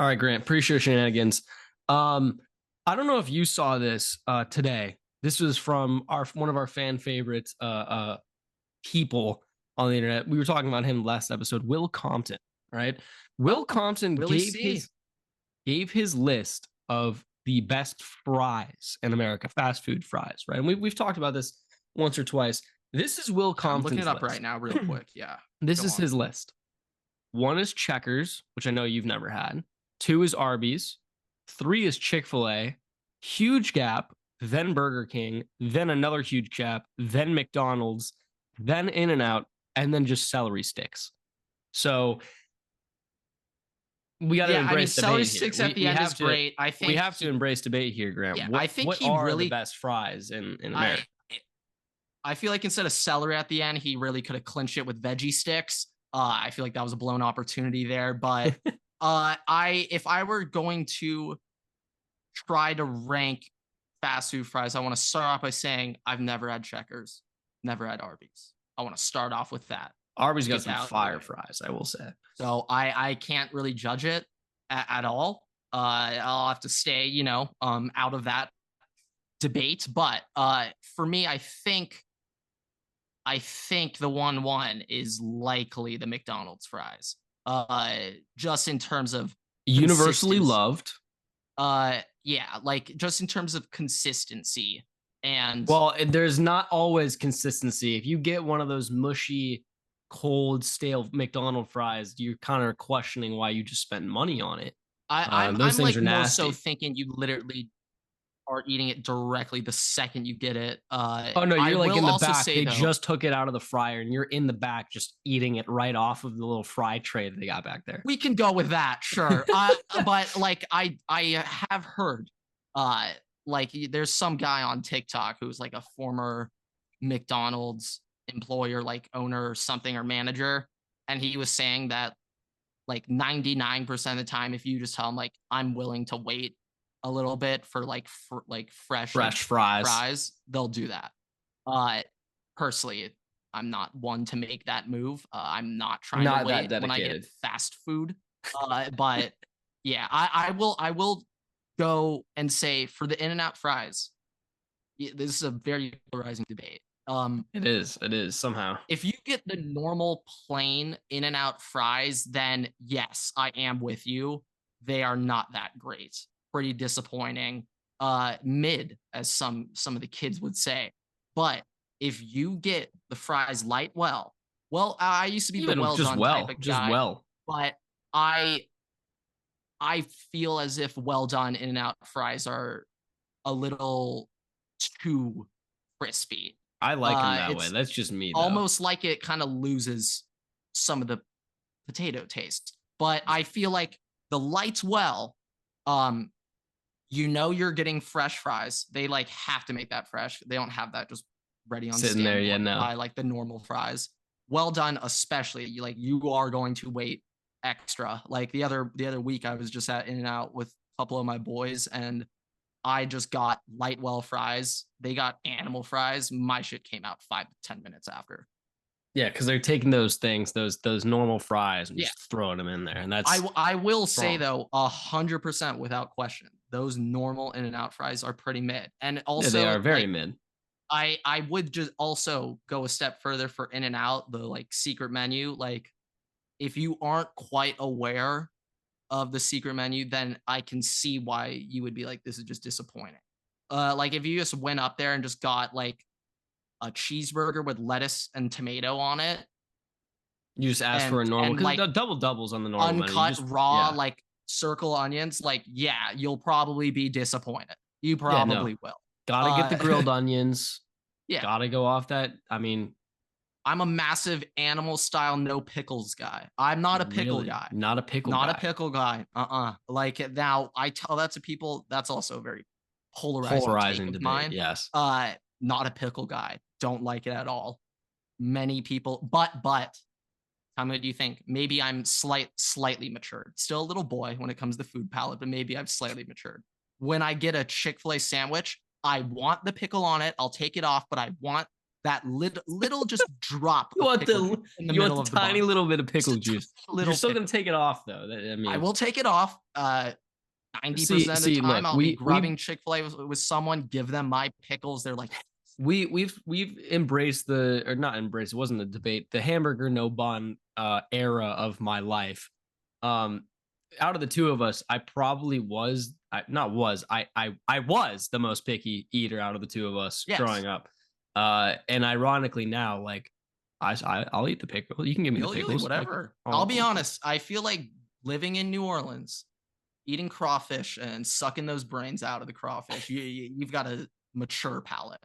All right, Grant, appreciate Shenanigans. I don't know if you saw this today. This was from our one of our fan favorites people on the internet. We were talking about him last episode, Will Compton, right? Will Compton Willie C. gave his list of the best fries in America, fast food fries, right? And we've talked about this once or twice. This is Will Yeah, I'm looking Compton's it up list. right now, real quick. Yeah. This Go is on. his list. One is Checkers, which I know you've never had. Two is Arby's. Three is Chick-fil-A. Huge gap, then Burger King, then another huge gap, then McDonald's, then In-N-Out, and then just celery sticks. So we got to embrace celery debate here. sticks at the end is great. I think we have to embrace debate here, Grant. Yeah, what, I think what he are really the best fries in America? I feel like instead of celery at the end, he really could have clinched it with veggie sticks. I feel like that was a blown opportunity there. But if I were going to try to rank fast food fries, I want to start off by saying I've never had Checkers, never had Arby's. I want to start off with that. Arby's got some fire fries, I will say. So I can't really judge it at all. I'll have to stay, out of that debate. But for me, I think the 1-1 is likely the McDonald's fries. Just in terms of universally loved. Yeah, like just in terms of consistency. And well, there's not always consistency. If you get one of those mushy, cold, stale McDonald's fries, you're kind of questioning why you just spent money on it. I'm like more so thinking you literally are eating it directly the second you get it. Oh no, you're like in the back. They just took it out of the fryer, and you're in the back just eating it right off of the little fry tray that they got back there. We can go with that, sure. But like I have heard, like there's some guy on TikTok who's like a former McDonald's employer, like owner or something, or manager, and he was saying that like 99% of the time, if you just tell him like I'm willing to wait a little bit for fresh fries, they'll do that. Personally, I'm not one to make that move. I'm not trying to wait when I get fast food. But yeah, I will go and say for the In-N-Out fries, this is a very polarizing debate. It is somehow. If you get the normal plain In-N-Out fries, then yes, I am with you. They are not that great. Pretty disappointing. Mid, as some of the kids would say. But if you get the fries light well, I used to be the well done type of guy. But I feel as if well done In-N-Out fries are a little too crispy. I like them that way. That's just me. Almost like it kind of loses some of the potato taste. But I feel like the light well, you're getting fresh fries. They like have to make that fresh. They don't have that just ready on sitting there. Yeah, no. Like the normal fries. Well done, especially you are going to wait extra. Like the other week, I was just at In-N-Out with a couple of my boys, and I just got Lightwell fries. They got animal fries. My shit came out 5 to 10 minutes after. Yeah, because they're taking those things, those normal fries, and just throwing them in there. And that's I will say though, 100% without question, those normal In-N-Out fries are pretty mid. And also they are very mid. I would just also go a step further for In-N-Out, the like secret menu. Like if you aren't quite aware of the secret menu, then I can see why you would be like, this is just disappointing. Like if you just went up there and just got like a cheeseburger with lettuce and tomato on it. You just ask for a normal, because like double doubles on the normal uncut menu. Raw, like circle onions. Like, yeah, you'll probably be disappointed. You probably will. Gotta get the grilled onions. Yeah. Gotta go off that. I mean, I'm a massive animal style, no pickles guy. I'm not a pickle guy. Not a pickle guy. Not a pickle guy. Like now I tell that to people. That's also a very polarizing debate. Mine. Yes. Not a pickle guy. Don't like it at all. Many people, but how many do you think? Maybe I'm slightly matured. Still a little boy when it comes to food palate, but maybe I've slightly matured. When I get a Chick-fil-A sandwich, I want the pickle on it. I'll take it off, but I want that little just drop You of want pickle the juice in the you middle want of the the tiny bun. little bit of pickle Just a juice. little You're still pickle. gonna take it off though. I I mean, will take it off. 90% of the time, look, I'll be grubbing Chick-fil-A with someone, give them my pickles. They're like, we've embraced the or not embraced. It wasn't a debate. The hamburger no bun era of my life. Out of the two of us, I probably was I was the most picky eater out of the two of us growing yes, up. And ironically now, like I'll eat the pickle. You can give me the you'll eat pickles. Like, whatever. I'll be honest. I feel like living in New Orleans, eating crawfish and sucking those brains out of the crawfish, you've got a mature palate,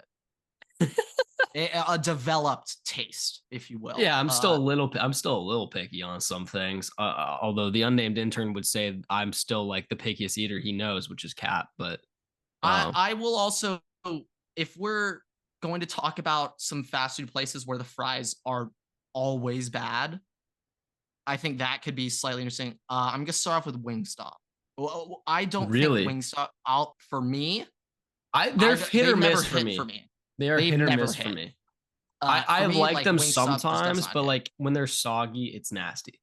a developed taste, if you will. Yeah, I'm still a little picky on some things. Although the unnamed intern would say I'm still like the pickiest eater he knows, which is Cap. But I will also, if we're going to talk about some fast food places where the fries are always bad, I think that could be slightly interesting. I'm gonna start off with Wingstop. I don't think really, Wingstop out for me. they're hit or They've never miss for hit for me. me. They are They've hit or never miss for hit. me. For I me, like like them Wingstop just does sometimes, not but hit. like when they're soggy, it's nasty.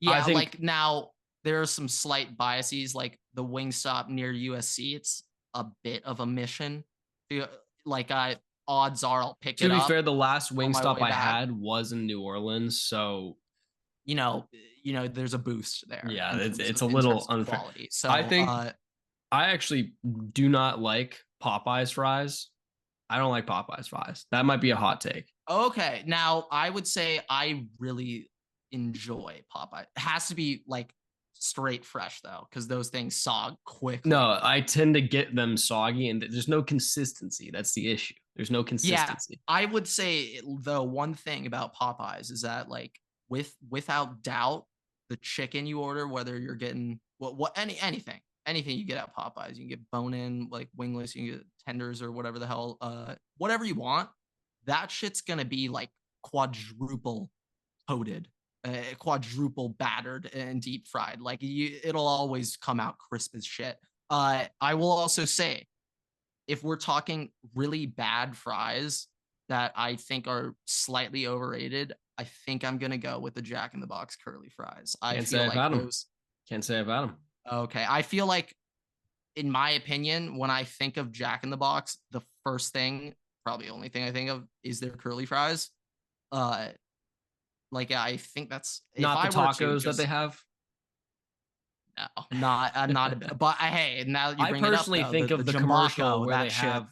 I Yeah, think like now there are some slight biases, like the Wingstop near USC. It's a bit of a mission. Feel- Like I, odds are I'll pick to it be up fair, the last on my Wingstop way I back. had was in New Orleans, so You know, there's a boost there yeah, it's a in little terms of unfair. quality. I So, think I actually do not like Popeyes fries. I don't like Popeyes fries. That might be a hot take. okay. Now I would say I really enjoy Popeye. It has to be like straight fresh though, because those things sog quickly. No, I tend to get them soggy, and there's no consistency. That's the issue. There's no Yeah, consistency. I would say the one thing about Popeyes is that like without doubt, the chicken you order, whether you're getting anything you get at Popeyes, you can get bone in, like wingless, you can get tenders or whatever the hell, whatever you want. That shit's gonna be like quadruple coated, quadruple battered and deep fried. Like it'll always come out crisp as shit. I will also say if we're talking really bad fries that I think are slightly overrated, I think I'm gonna go with the Jack in the Box curly fries. I Can't say feel I've like had them. those. Can't say I've had them. Okay, I feel like, in my opinion, when I think of Jack in the Box, the first thing, probably only thing I think of, is their curly fries. Uh, like I think that's if Not the I were to tacos that they just have. no, not a bit. But hey, now that you I bring it up personally though, think the of the commercial Jumbaco, where that shit.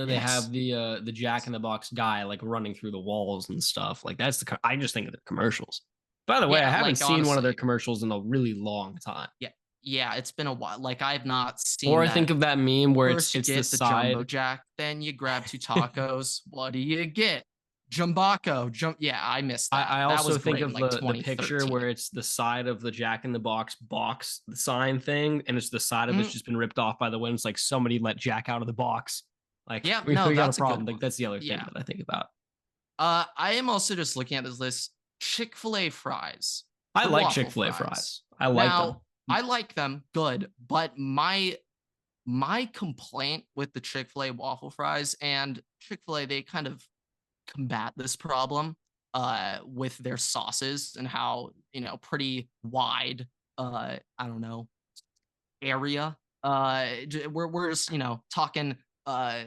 they Yes. have the Jack in the Box guy like running through the walls and stuff. Like I just think of their commercials. By the way, I Yeah, haven't like seen one of their honestly, commercials in a really long time. yeah, yeah, it's been a while. Like I've not Or seen I think that. of that meme where First, you it's the get the jumbo side. jack, then you grab two tacos. What do you get? Jumbaco. Yeah, I missed that. I That was also think great in of like the picture 2013. where it's the side of the Jack in the box sign thing, and it's the side of it's Mhm. just been ripped off by the wind. It's like somebody let Jack out of the box. Like Yeah, no, we got a that's a good problem. Like one. that's the other thing Yeah. that I think about. I am also just looking at this list. Chick-fil-A fries, I the like waffle Chick-fil-A fries. fries. I like them. Now, I like them, good, but my complaint with the Chick-fil-A waffle fries and Chick-fil-A, they kind of combat this problem with their sauces and how, pretty wide I don't know, area. We're just, talking uh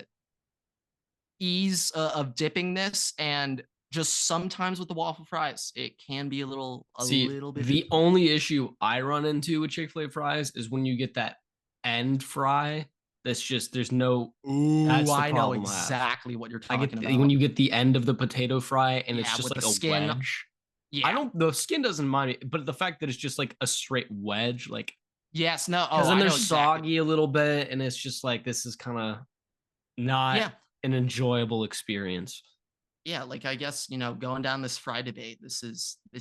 ease of dipping this, and just sometimes with the waffle fries, it can be a See, little bit the difficult. only issue I run into with Chick-fil-A fries is when you get that end fry. That's just there's no. Ooh, That's the I know problem I have. exactly what you're I talking get when about. you get the end of the potato fry and it's Yeah, just with the like a skin. wedge. I Yeah. don't. The skin doesn't mind me, but the fact that it's just like a straight wedge, like Yes. No. because Oh, then I they're know exactly. soggy a little bit, and it's just like this is kind of not Yeah. an enjoyable experience. Yeah. Like I guess going down this fry debate, this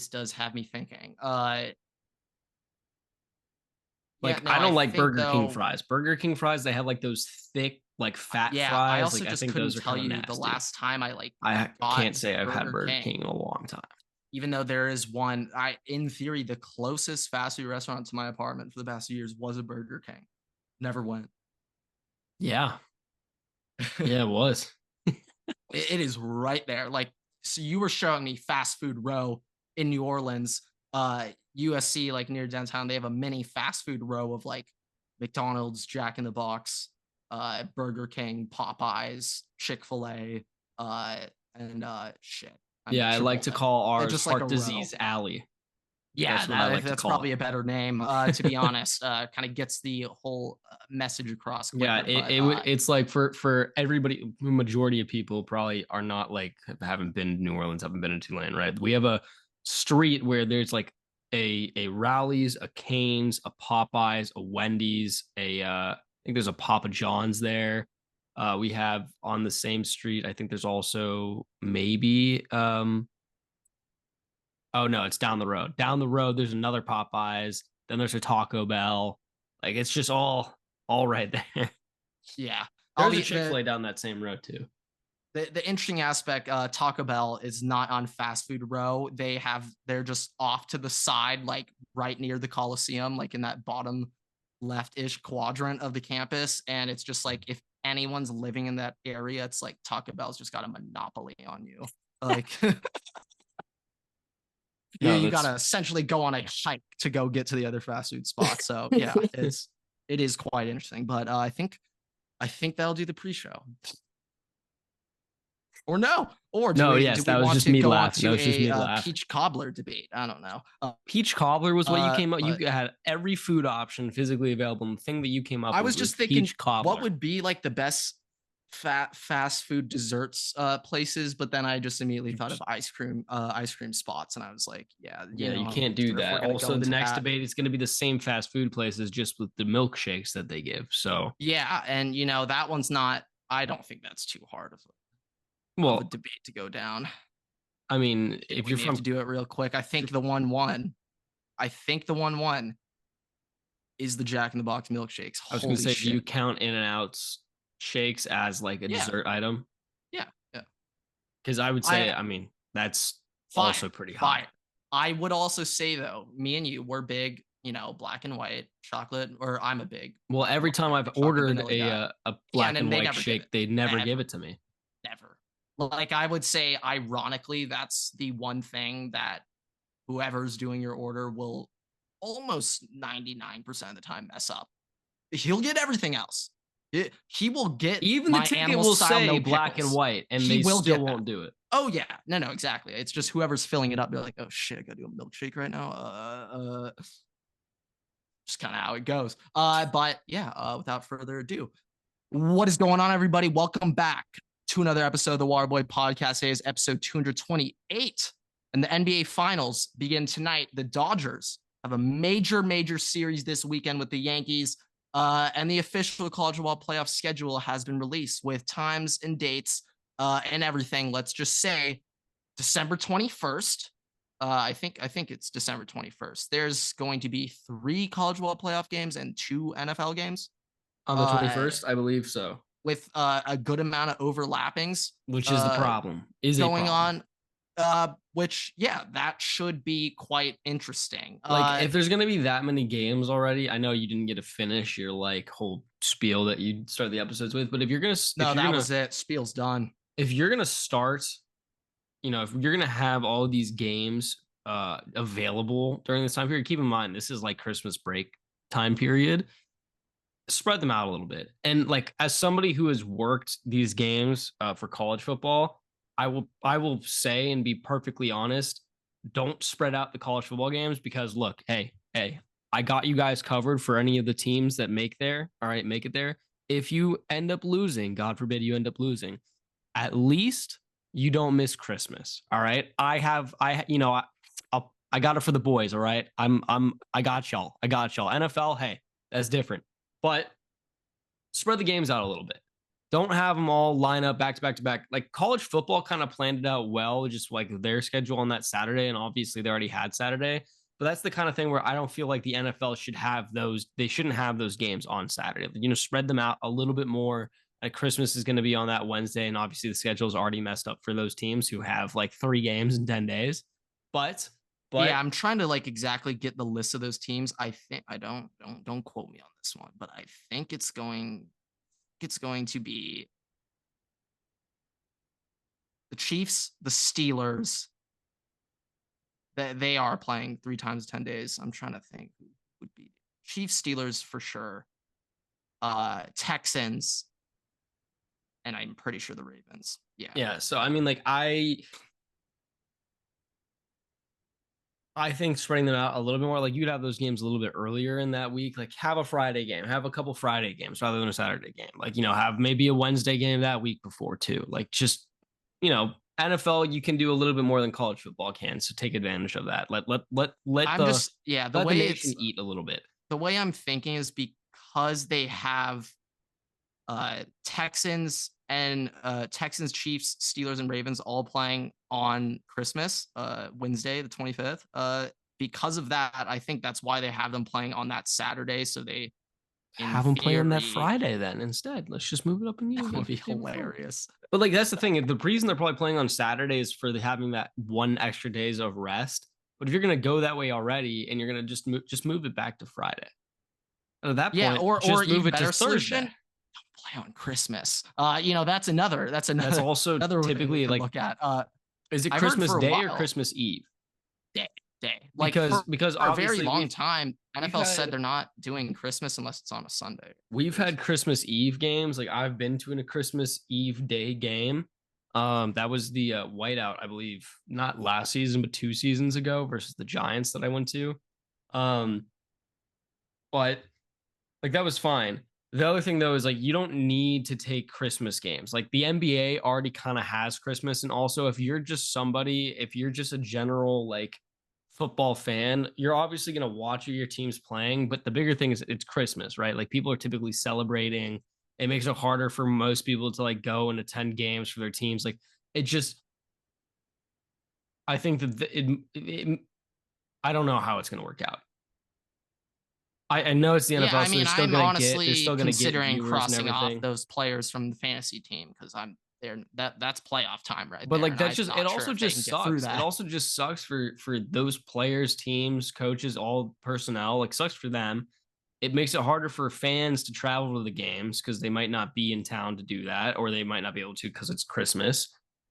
does have me thinking. Yeah. Like No, I I don't like think Burger King though. fries. Burger King fries, they have like those thick, like fat Yeah, I fries. also Like I just think couldn't those are tell kind of you the nasty. last time I like I got can't say I've had Burger Burger King. King in a long time. Even though there is one, in theory, the closest fast food restaurant to my apartment for the past few years was a Burger King. Never went. Yeah, yeah, it was. It is right there. Like, so you were showing me fast food row in New Orleans, USC, like near downtown. They have a mini fast food row of like McDonald's, Jack in the Box, Burger King, Popeyes, Chick-fil-A, uh, and shit. I mean Yeah, I like to Chipotle. call It's ours just like a Heart row. Disease Alley. Yeah, That's what I like to that's call probably it. a better name, to be honest. Kind of gets the whole message across Yeah, quicker. But it's like for everybody, majority of people probably are not like haven't been to New Orleans, haven't been to Tulane, right? We have a street where there's like a Rally's, a Cane's, a Popeyes, a Wendy's, I think there's a Papa John's there. We have on the same street, I think there's also maybe oh no, it's down the road. Down the road, there's another Popeyes. Then there's a Taco Bell. Like it's just all right there. yeah, There's a Chick-fil-A down that same road too. the interesting aspect, Taco Bell is not on fast food row. They're just off to the side, like right near the Coliseum, like in that bottom left-ish quadrant of the campus. And it's just like if anyone's living in that area, it's like Taco Bell's just got a monopoly on you. Like No, you that's gotta essentially go on a hike to go get to the other fast food spots. So yeah, it is quite interesting. But I think that'll do the pre-show. Or no, or no, do yes, we that was want just to me go on laughing. That to was just a me laughing. peach cobbler debate? I don't know. Peach cobbler was what you came up. You But had every food option physically available, and the thing that you came up I with was was just thinking, peach cobbler. what would be like the best fast food desserts places? But then I just immediately thought of ice cream spots, and I was like, yeah, Yeah, you I'm a can't do hipster if we're that. gonna go Also, the into next that. debate is going to be the same fast food places, just with the milkshakes that they give. So, Yeah, and that one's not. I don't think that's too hard of a well, debate to go down. I mean, Okay, if we you're may have from, to do it real quick. I think the one one. I think the one one is the Jack in the Box milkshakes. I was going to Holy say, do shit. you count In-N-Out's shakes as like a Yeah, dessert item? yeah, yeah. Because I would say, I I mean, that's fire, also pretty high. fire. I would also say though, me and you, we're big, black and white chocolate, or I'm a big Well, black and every white time I've chocolate ordered vanilla guy. a Yeah, and black then and they white never give shake, it. they never give Never, it to me. never. Like I would say, ironically, that's the one thing that whoever's doing your order will almost 99% of the time mess up. He'll get everything else. He will get Even the my ticket animal will style say no black and pickles. white, and He they will still get that. won't do it. Oh yeah, no, exactly. It's just whoever's filling it up. They're like, oh shit, I gotta do a milkshake right now. Just kind of how it goes. But yeah, without further ado, what is going on, everybody? Welcome back to another episode of the Waterboy Podcast. Today is episode 228, and the NBA Finals begin tonight. The Dodgers have a major series this weekend with the Yankees, and the official college football playoff schedule has been released with times and dates and everything. Let's just say December 21st. I think it's December 21st. There's going to be 3 college football playoff games and 2 NFL games. On the Uh, 21st, I believe so. with a good amount of overlappings Which is the problem. Is a going problem. on. Which yeah, that should be quite interesting. Like if there's gonna be that many games already, I know you didn't get to finish your like whole spiel that you started the episodes with, but if you're gonna was it. Spiel's done. if you're gonna start, if you're gonna have all these games available during this time period, keep in mind this is like Christmas break time period. Spread them out a little bit. And like as somebody who has worked these games for college football, I will say and be perfectly honest, don't spread out the college football games because look, hey, I got you guys covered for any of the teams that make there. All right, make it there. If you end up losing, God forbid you end up losing, at least you don't miss Christmas. All right. I got it for the boys. All right. I got y'all. NFL, hey, that's different. But spread the games out a little bit. Don't have them all line up back to back to back. Like college football kind of planned it out well, just like their schedule on that Saturday. And obviously they already had Saturday. But that's the kind of thing where I don't feel like the NFL should have those. They shouldn't have those games on Saturday. Spread them out a little bit more. Like Christmas is going to be on that Wednesday. And obviously the schedule is already messed up for those teams who have like 3 games in 10 days. But Yeah, I'm trying to like exactly get the list of those teams. I think I don't quote me on this one, but I think it's going to be the Chiefs, the Steelers. They are playing 3 times 10 days. I'm trying to think who would be Chiefs, Steelers for sure. Texans, and I'm pretty sure the Ravens. Yeah. Yeah. So I mean, like I think spreading them out a little bit more, like you'd have those games a little bit earlier in that week. Like have a Friday game, have a couple Friday games rather than a Saturday game. Like, have maybe a Wednesday game that week before too. Like just, NFL, you can do a little bit more than college football can. So take advantage of that. Let the nation eat a little bit. The way I'm thinking is because they have Texans, Chiefs, Steelers, and Ravens all playing on Christmas, Wednesday, the 25th. Because of that, I think that's why they have them playing on that Saturday. So they have them play on that Friday then instead. Let's just move it up in the year. That would be hilarious. But like that's the thing. The reason they're probably playing on Saturday is for having that one extra days of rest. But if you're gonna go that way already, and you're gonna just move it back to Friday. At that point, or move it to Thursday. Don't play on Christmas. That's another. That's also another typically like look at. Is it Christmas Day or Christmas Eve? Day. Like because for a very long time, NFL said they're not doing Christmas unless it's on a Sunday. We've had Christmas Eve games. Like I've been to a Christmas Eve day game. That was the whiteout, I believe, not last season, but 2 seasons ago versus the Giants that I went to. But like that was fine. The other thing though is like you don't need to take Christmas games. Like the NBA already kind of has Christmas, and also if you're just a general like football fan, you're obviously going to watch your teams playing, but the bigger thing is it's Christmas, right? Like people are typically celebrating. It makes it harder for most people to like go and attend games for their teams. Like I think that I don't know how it's going to work out. I know it's the NFL. Yeah, I mean, so I'm honestly considering crossing off those players from the fantasy team because I'm there. That's playoff time, right? But like that's it also just sucks. It also just sucks for those players, teams, coaches, all personnel. Like sucks for them. It makes it harder for fans to travel to the games because they might not be in town to do that, or they might not be able to because it's Christmas.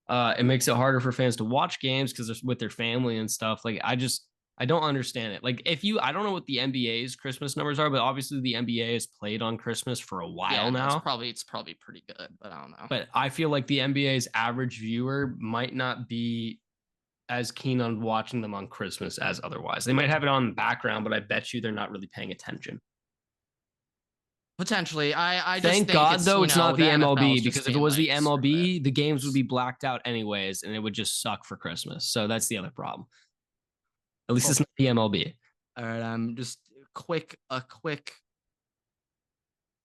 It makes it harder for fans to watch games because they're with their family and stuff. Like I don't understand it. Like I don't know what the NBA's Christmas numbers are, but obviously the NBA has played on Christmas for a while now. It's probably pretty good, but I don't know. But I feel like the NBA's average viewer might not be as keen on watching them on Christmas as otherwise. They might have it on in the background, but I bet you they're not really paying attention. Potentially. I just thank think God though it's not the MLB, because if it was the like, MLB, the games would be blacked out anyways, and it would just suck for Christmas. So that's the other problem. At least it's not the MLB. All right, just a quick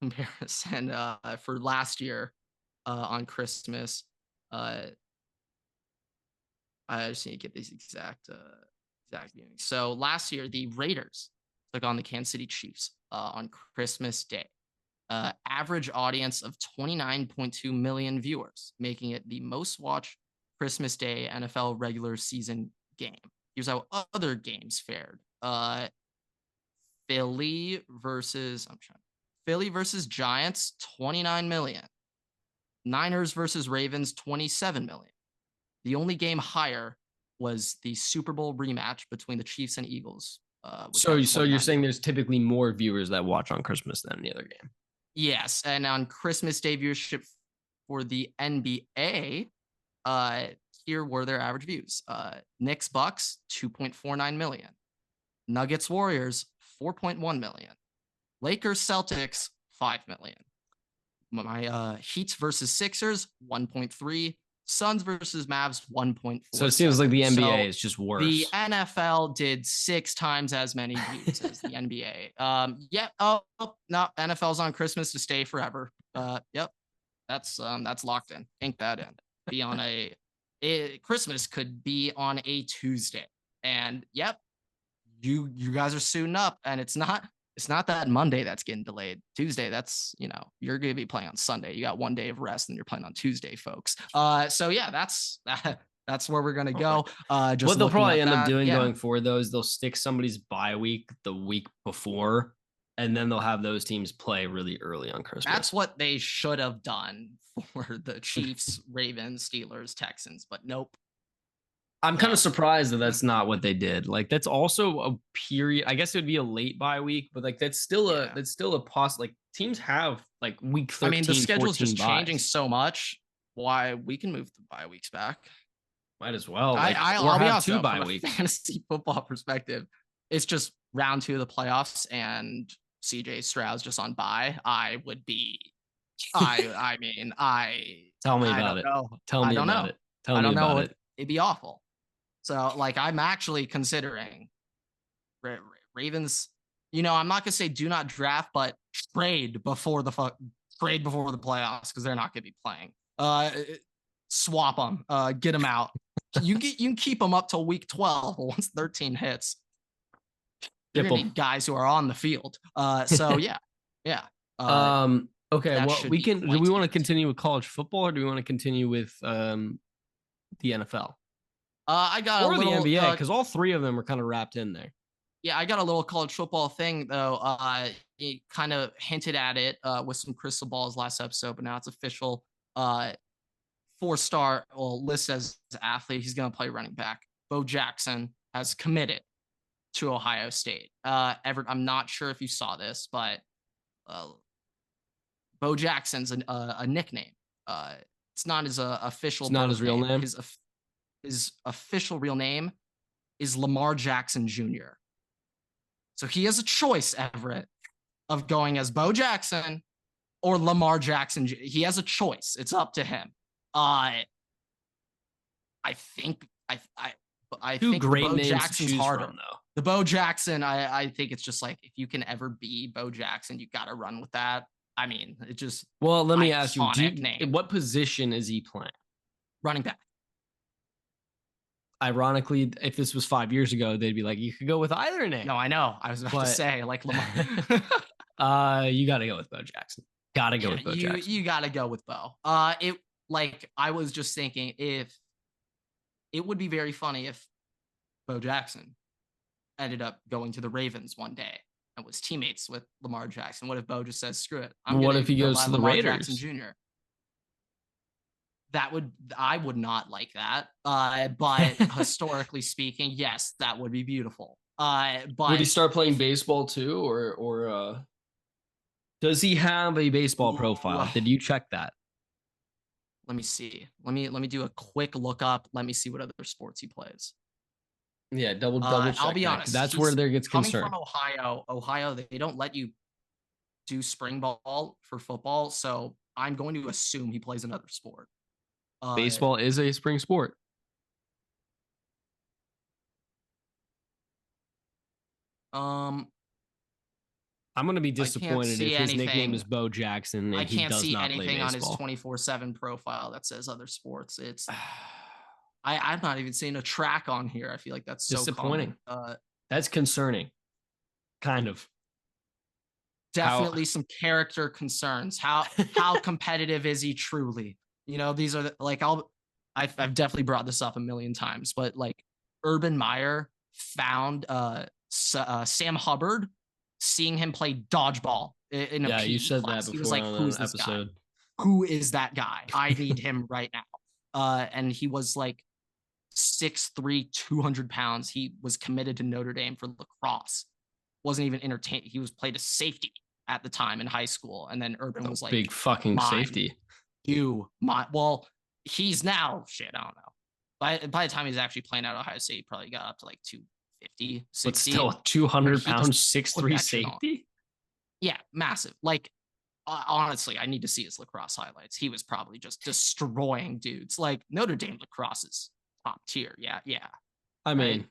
comparison for last year on Christmas. I just need to get these exact viewings. So last year, the Raiders took on the Kansas City Chiefs on Christmas Day. Average audience of 29.2 million viewers, making it the most watched Christmas Day NFL regular season game. Here's how other games fared. Philly versus Giants, 29 million. Niners versus Ravens, 27 million. The only game higher was the Super Bowl rematch between the Chiefs and Eagles. So you're saying there's typically more viewers that watch on Christmas than the other game? Yes, and on Christmas Day viewership for the NBA, here were their average views. Knicks Bucks, 2.49 million. Nuggets Warriors, 4.1 million. Lakers Celtics, 5 million. My Heat versus Sixers, 1.3. Suns versus Mavs, 1.4. So it seems like the NBA is just worse. The NFL did 6 times as many views as the NBA. No, NFL's on Christmas to stay forever. Yep, that's locked in. Ink that in. Be on Christmas could be on a Tuesday, and yep, you guys are suiting up, and it's not that Monday that's getting delayed. Tuesday, that's you're gonna be playing on Sunday. You got one day of rest, and you're playing on Tuesday, folks. So yeah, that's where we're gonna go. Just what they'll probably end up doing going forward though is they'll stick somebody's bye week the week before, and then they'll have those teams play really early on Christmas. That's what they should have done for the Chiefs, Ravens, Steelers, Texans, but nope. I'm kind of surprised that that's not what they did. Like that's also a period. I guess it would be a late bye week, but like that's still a like teams have like week 13. I mean, the schedule's 14 just changing buys. so much. Why we can move the bye weeks back? Might as well. Like, I'll be honest, two though, bye from weeks. a fantasy football perspective, it's just round 2 of the playoffs, and CJ Stroud's just on bye. I would be. I mean, tell me about it. Tell me about it. Tell me about it. It'd be awful. So, like, I'm actually considering Ravens. You know, I'm not gonna say do not draft, but trade before the playoffs because they're not gonna be playing. Swap them, get them out. You can keep them up till week 12. But once 13 hits, you're gonna need guys who are on the field. So yeah. Okay. Well, we can. Do we want to continue with college football, or do we want to continue with the NFL? I got or a little, the NBA because all three of them are kind of wrapped in there. Yeah, I got a little college football thing though. He kind of hinted at it with some crystal balls last episode, but now it's official. 4-star, listed as an athlete. He's going to play running back. Bo Jackson has committed to Ohio State. Everett, I'm not sure if you saw this, but Bo Jackson's a nickname. It's not his official. It's not his real name. His official real name is Lamar Jackson Jr. So he has a choice, Everett, of going as Bo Jackson or Lamar Jackson. He has a choice. It's up to him. I think Two great Bo names Jackson's to choose harder. from, though. The Bo Jackson, I think it's just like if you can ever be Bo Jackson, you got to run with that. I mean, it just. Well, let me ask you, name. What position is he playing? Running back. Ironically, if this was 5 years ago, they'd be like, you could go with either name. No, I know. I was about to say, like Lamar. You got to go with Bo Jackson. Got to go with Bo Jackson. You got to go with Bo. I was just thinking if it would be very funny if Bo Jackson ended up going to the Ravens one day and was teammates with Lamar Jackson. What if Bo just says, screw it? What if he goes to the Lamar Raiders? Jackson Jr. I would not like that. But historically speaking, yes, that would be beautiful. But would he start playing baseball too, or does he have a baseball profile? Did you check that? Let me see. Let me do a quick look up. Let me see what other sports he plays. Yeah, double check. I'll be honest. That's where there gets concerned. Coming from Ohio, they don't let you do spring ball for football, so I'm going to assume he plays another sport. Baseball is a spring sport. I'm going to be disappointed if his nickname is Bo Jackson and he does not play baseball. I can't see anything on his 24/7 profile that says other sports. It's I'm not even seeing a track on here. I feel like that's so disappointing. That's concerning. Kind of. Definitely some character concerns. How competitive is he truly? You know, these are I've definitely brought this up a million times, but like Urban Meyer found Sam Hubbard, seeing him play dodgeball in a PE you said class. That before. He was like, "Who's this guy? Who is that guy? I need him right now." And he was like 6'3", 200 pounds. He was committed to Notre Dame for lacrosse. Wasn't even entertained. He was played a safety at the time in high school, and then Urban was like, big fucking safety. He's now shit. I don't know. By the time he's actually playing at Ohio State, he probably got up to like 250, 60. But still, 200-pound 6'3" safety. Yeah, massive. Like, honestly, I need to see his lacrosse highlights. He was probably just destroying dudes. Like Notre Dame lacrosse is top tier. Yeah. I mean,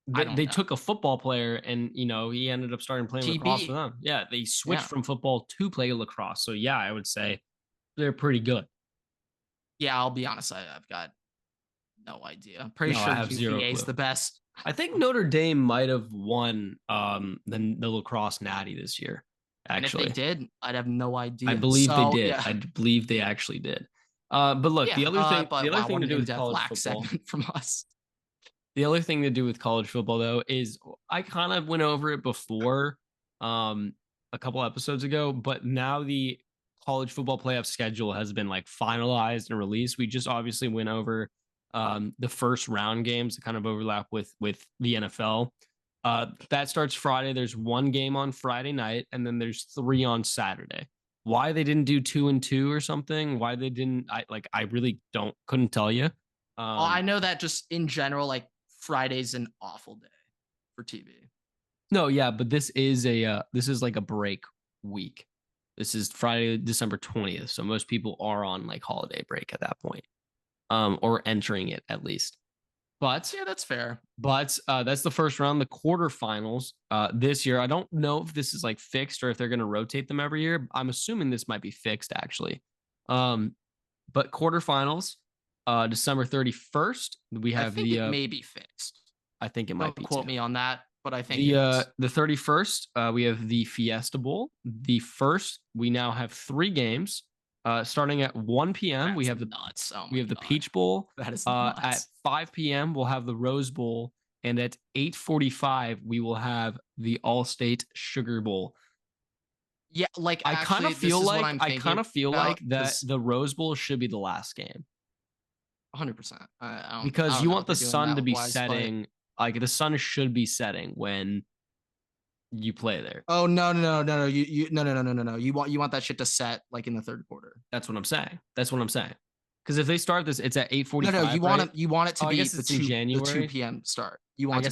they took a football player, and he ended up starting playing lacrosse for them. Yeah, they switched from football to play lacrosse. So yeah, I would say they're pretty good. Yeah, I'll be honest. I've got no idea. I'm pretty sure UVA is the best. I think Notre Dame might have won the lacrosse natty this year. Actually, and if they did, I'd have no idea. I believe they did. Yeah. I believe they actually did. But look, the other thing to do with college football from us. The other thing to do with college football, though, is I kind of went over it before. a couple episodes ago, but now the college football playoff schedule has been like finalized and released. We just obviously went over the first round games that kind of overlap with the NFL. That starts Friday. There's one game on Friday night, and then there's 3 on Saturday. Why they didn't do 2 and 2 or something? Why they didn't? I really couldn't tell you. I know that just in general, like Friday's an awful day for TV. No, yeah, but this is like a break week. This is Friday, December 20th. So most people are on like holiday break at that point. Or entering it at least. But yeah, that's fair. But that's the first round. The quarterfinals this year. I don't know if this is like fixed or if they're going to rotate them every year. I'm assuming this might be fixed actually. But quarterfinals, December 31st. We have it may be fixed. I think it might Don't be. Quote me on that, but I think the 31st. We have the Fiesta Bowl. The first. We now have 3 games. Starting at 1 p.m. That's we have the nuts. Oh we have the God. Peach Bowl. That is nuts. At 5 p.m. we'll have the Rose Bowl, and at 8:45 we will have the All-State Sugar Bowl. Yeah, like I kind of feel like that the Rose Bowl should be the last game. 100%. Because you want the sun to be setting. Like the sun should be setting when you play there. Oh no. No. You want that shit to set like in the third quarter. That's what I'm saying. Because if they start this, it's at 8:45. No, you want it to be in January. The 2 p.m. start. You want I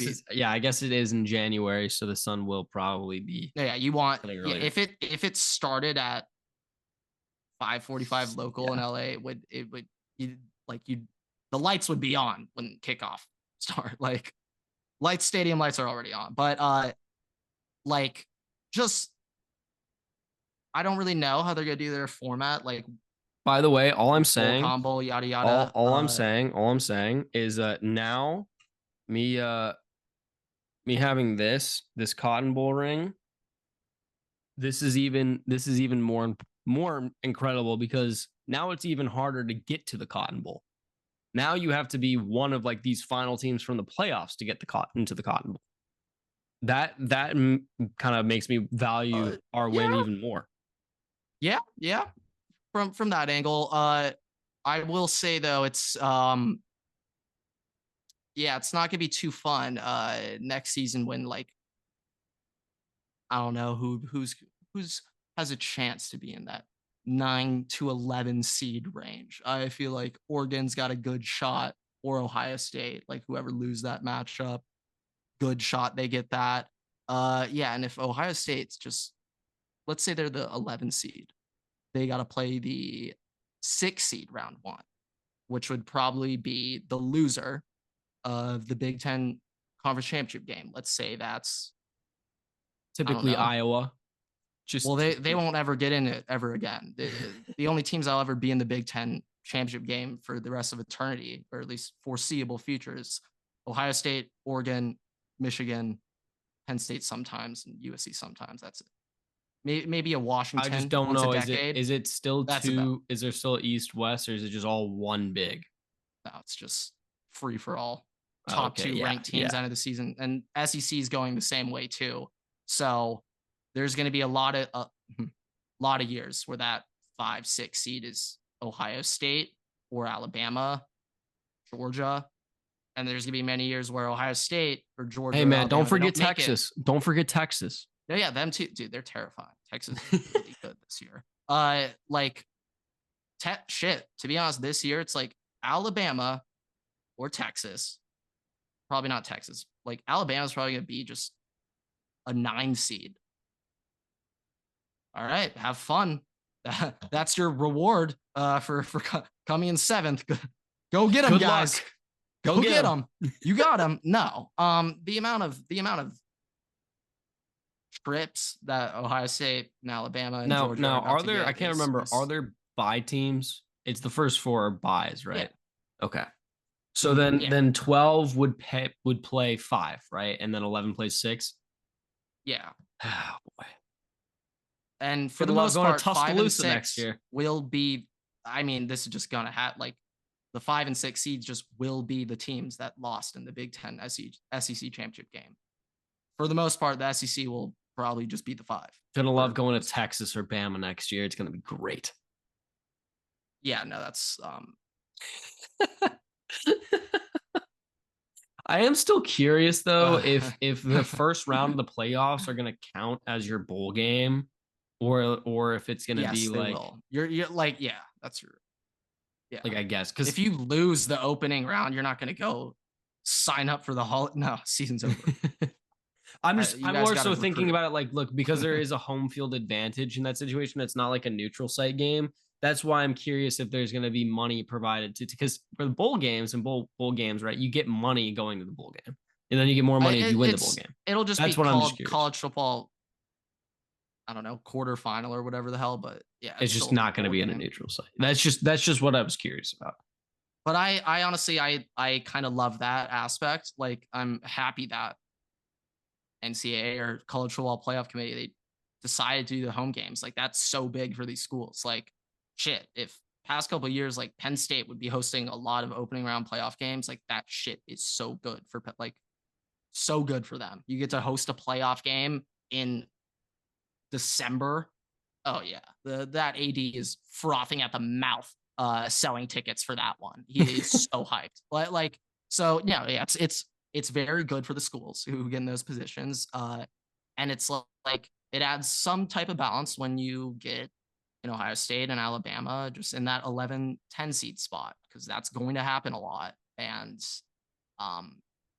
guess it is in January, so the sun will probably be. Yeah, you want if it started at 5:45 local in LA, the lights would be on when kickoff start. Like stadium lights are already on, but just I don't really know how they're gonna do their format. Like, by the way, all I'm saying, combo, yada yada. All I'm saying is now me having this Cotton Bowl ring. This is even more incredible because now it's even harder to get to the Cotton Bowl. Now you have to be one of like these final teams from the playoffs to get into the Cotton Bowl. That kind of makes me value our win even more. Yeah. From that angle, I will say though, it's it's not gonna be too fun next season when like I don't know who's has a chance to be in that 9 to 11 seed range. I feel like Oregon's got a good shot, or Ohio State, like whoever lose that matchup, good shot they get that. And if Ohio State's just, let's say they're the 11 seed, they got to play the 6 seed round 1, which would probably be the loser of the Big Ten Conference Championship game. Let's say that's typically Iowa. They won't ever get in it ever again. The only teams I'll ever be in the Big Ten Championship game for the rest of eternity, or at least foreseeable future, is Ohio State, Oregon, Michigan, Penn State sometimes, and USC sometimes. That's it. Maybe a Washington. I just don't know. Is it still two? Is there still East West, or is it just all one big? No, it's just free for all. Top 2 ranked teams end of the season, and SEC is going the same way too. So there's going to be a lot of years where that 5-6 seed is Ohio State or Alabama, Georgia. And there's going to be many years where Ohio State or Georgia. Hey, man, don't forget Texas. Don't forget Texas. Yeah, them too. Dude, they're terrifying. Texas is really good this year. To be honest, this year, it's like Alabama or Texas. Probably not Texas. Like, Alabama's probably going to be just a 9 seed. All right, have fun. That's your reward for coming in 7th. Go get them, guys. Go get them. You got them. No. The amount of trips that Ohio State and Alabama and Georgia now are there? I can't remember. Are there bye teams? It's the first 4 are byes, right? Yeah. Okay. So then 12 would play 5, right? And then 11 plays 6. Yeah. Oh boy. And for the most part, 5 and 6 next year will be. I mean, this is just gonna have like the 5 and 6 seeds just will be the teams that lost in the Big Ten SEC championship game. For the most part, the SEC will probably just beat the 5. Gonna love going to Texas or Bama next year. It's gonna be great. Yeah, no, that's I am still curious though if the first round of the playoffs are gonna count as your bowl game, or if it's gonna be yes, they like will. You're like, yeah, that's your like I guess because if you lose the opening round, you're not gonna go sign up for the whole no season's over. I'm You guys more got to so thinking recruit. about it like, look, because there is a home field advantage in that situation. It's not like a neutral site game. That's why I'm curious if there's going to be money provided to because for the bowl games and bowl games, right? You get money going to the bowl game, and then you get more money if you win the bowl game. It'll just That's be what I'm just called curious. college football. I don't know, quarterfinal or whatever the hell, but yeah, It's just not going to be in a neutral site. That's just what I was curious about. But I honestly, I kind of love that aspect. Like, I'm happy that NCAA or College Football Playoff Committee, they decided to do the home games. Like, that's so big for these schools. Like, shit, if past couple of years, like Penn State would be hosting a lot of opening round playoff games, like that shit is so good for like so good for them. You get to host a playoff game in December. Oh yeah, that AD is frothing at the mouth, selling tickets for that one. He is so hyped. Like so, yeah, it's very good for the schools who get in those positions. And it's like it adds some type of balance when you get in Ohio State and Alabama just in that 11-10 seed spot because that's going to happen a lot. And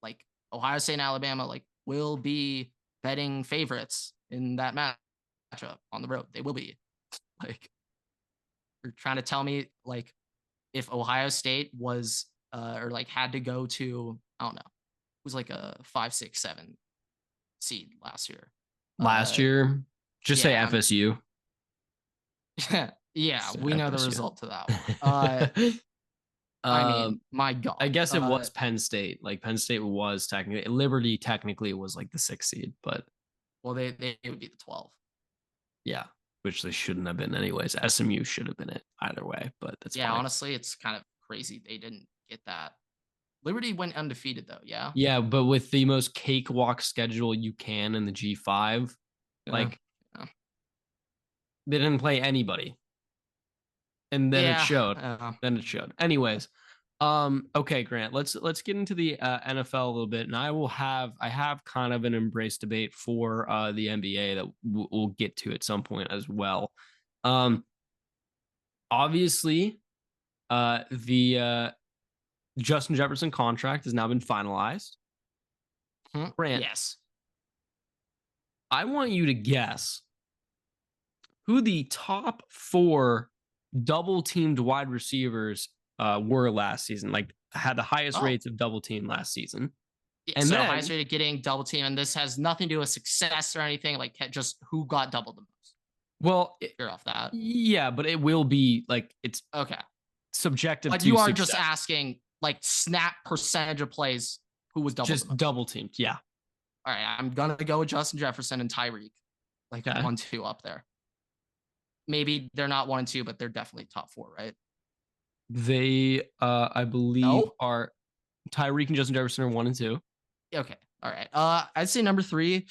like Ohio State and Alabama like will be betting favorites in that matchup on the road. They will be. Like, you're trying to tell me like if Ohio State was or like had to go to, I don't know, it was like a 5, 6, 7 seed last year. Last year, just say FSU. Yeah, we know the result to that one. I mean, my God. I guess it was Penn State. Like Penn State was technically Liberty technically was like the 6th seed, but well, they would be the 12. Yeah, which they shouldn't have been anyways. SMU should have been it either way, but that's yeah. fine. Honestly, it's kind of crazy they didn't get that. Liberty went undefeated though. Yeah. Yeah, but with the most cakewalk schedule you can in the G5, like they didn't play anybody, and then it showed. Then it showed. Anyways, okay, Grant. Let's get into the NFL a little bit, and I have kind of an embrace debate for the NBA that we'll get to at some point as well. Obviously, the Justin Jefferson contract has now been finalized. Grant, yes. I want you to guess who the top 4 double-teamed wide receivers were last season. Like had the highest rates of double team last season. Yeah, and so then, highest rate of getting double team, and this has nothing to do with success or anything. Like just who got doubled the most. Well, you're off that. Yeah, but it will be like it's okay. Subjective. But you are success. Just asking like snap percentage of plays who was double teamed. Yeah. All right, I'm gonna go with Justin Jefferson and Tyreek, like 1-2 up there. Maybe they're not 1 and 2, but they're definitely top 4, right? They, I believe, are Tyreek and Justin Jefferson are 1 and 2. Okay, all right. I'd say number 3.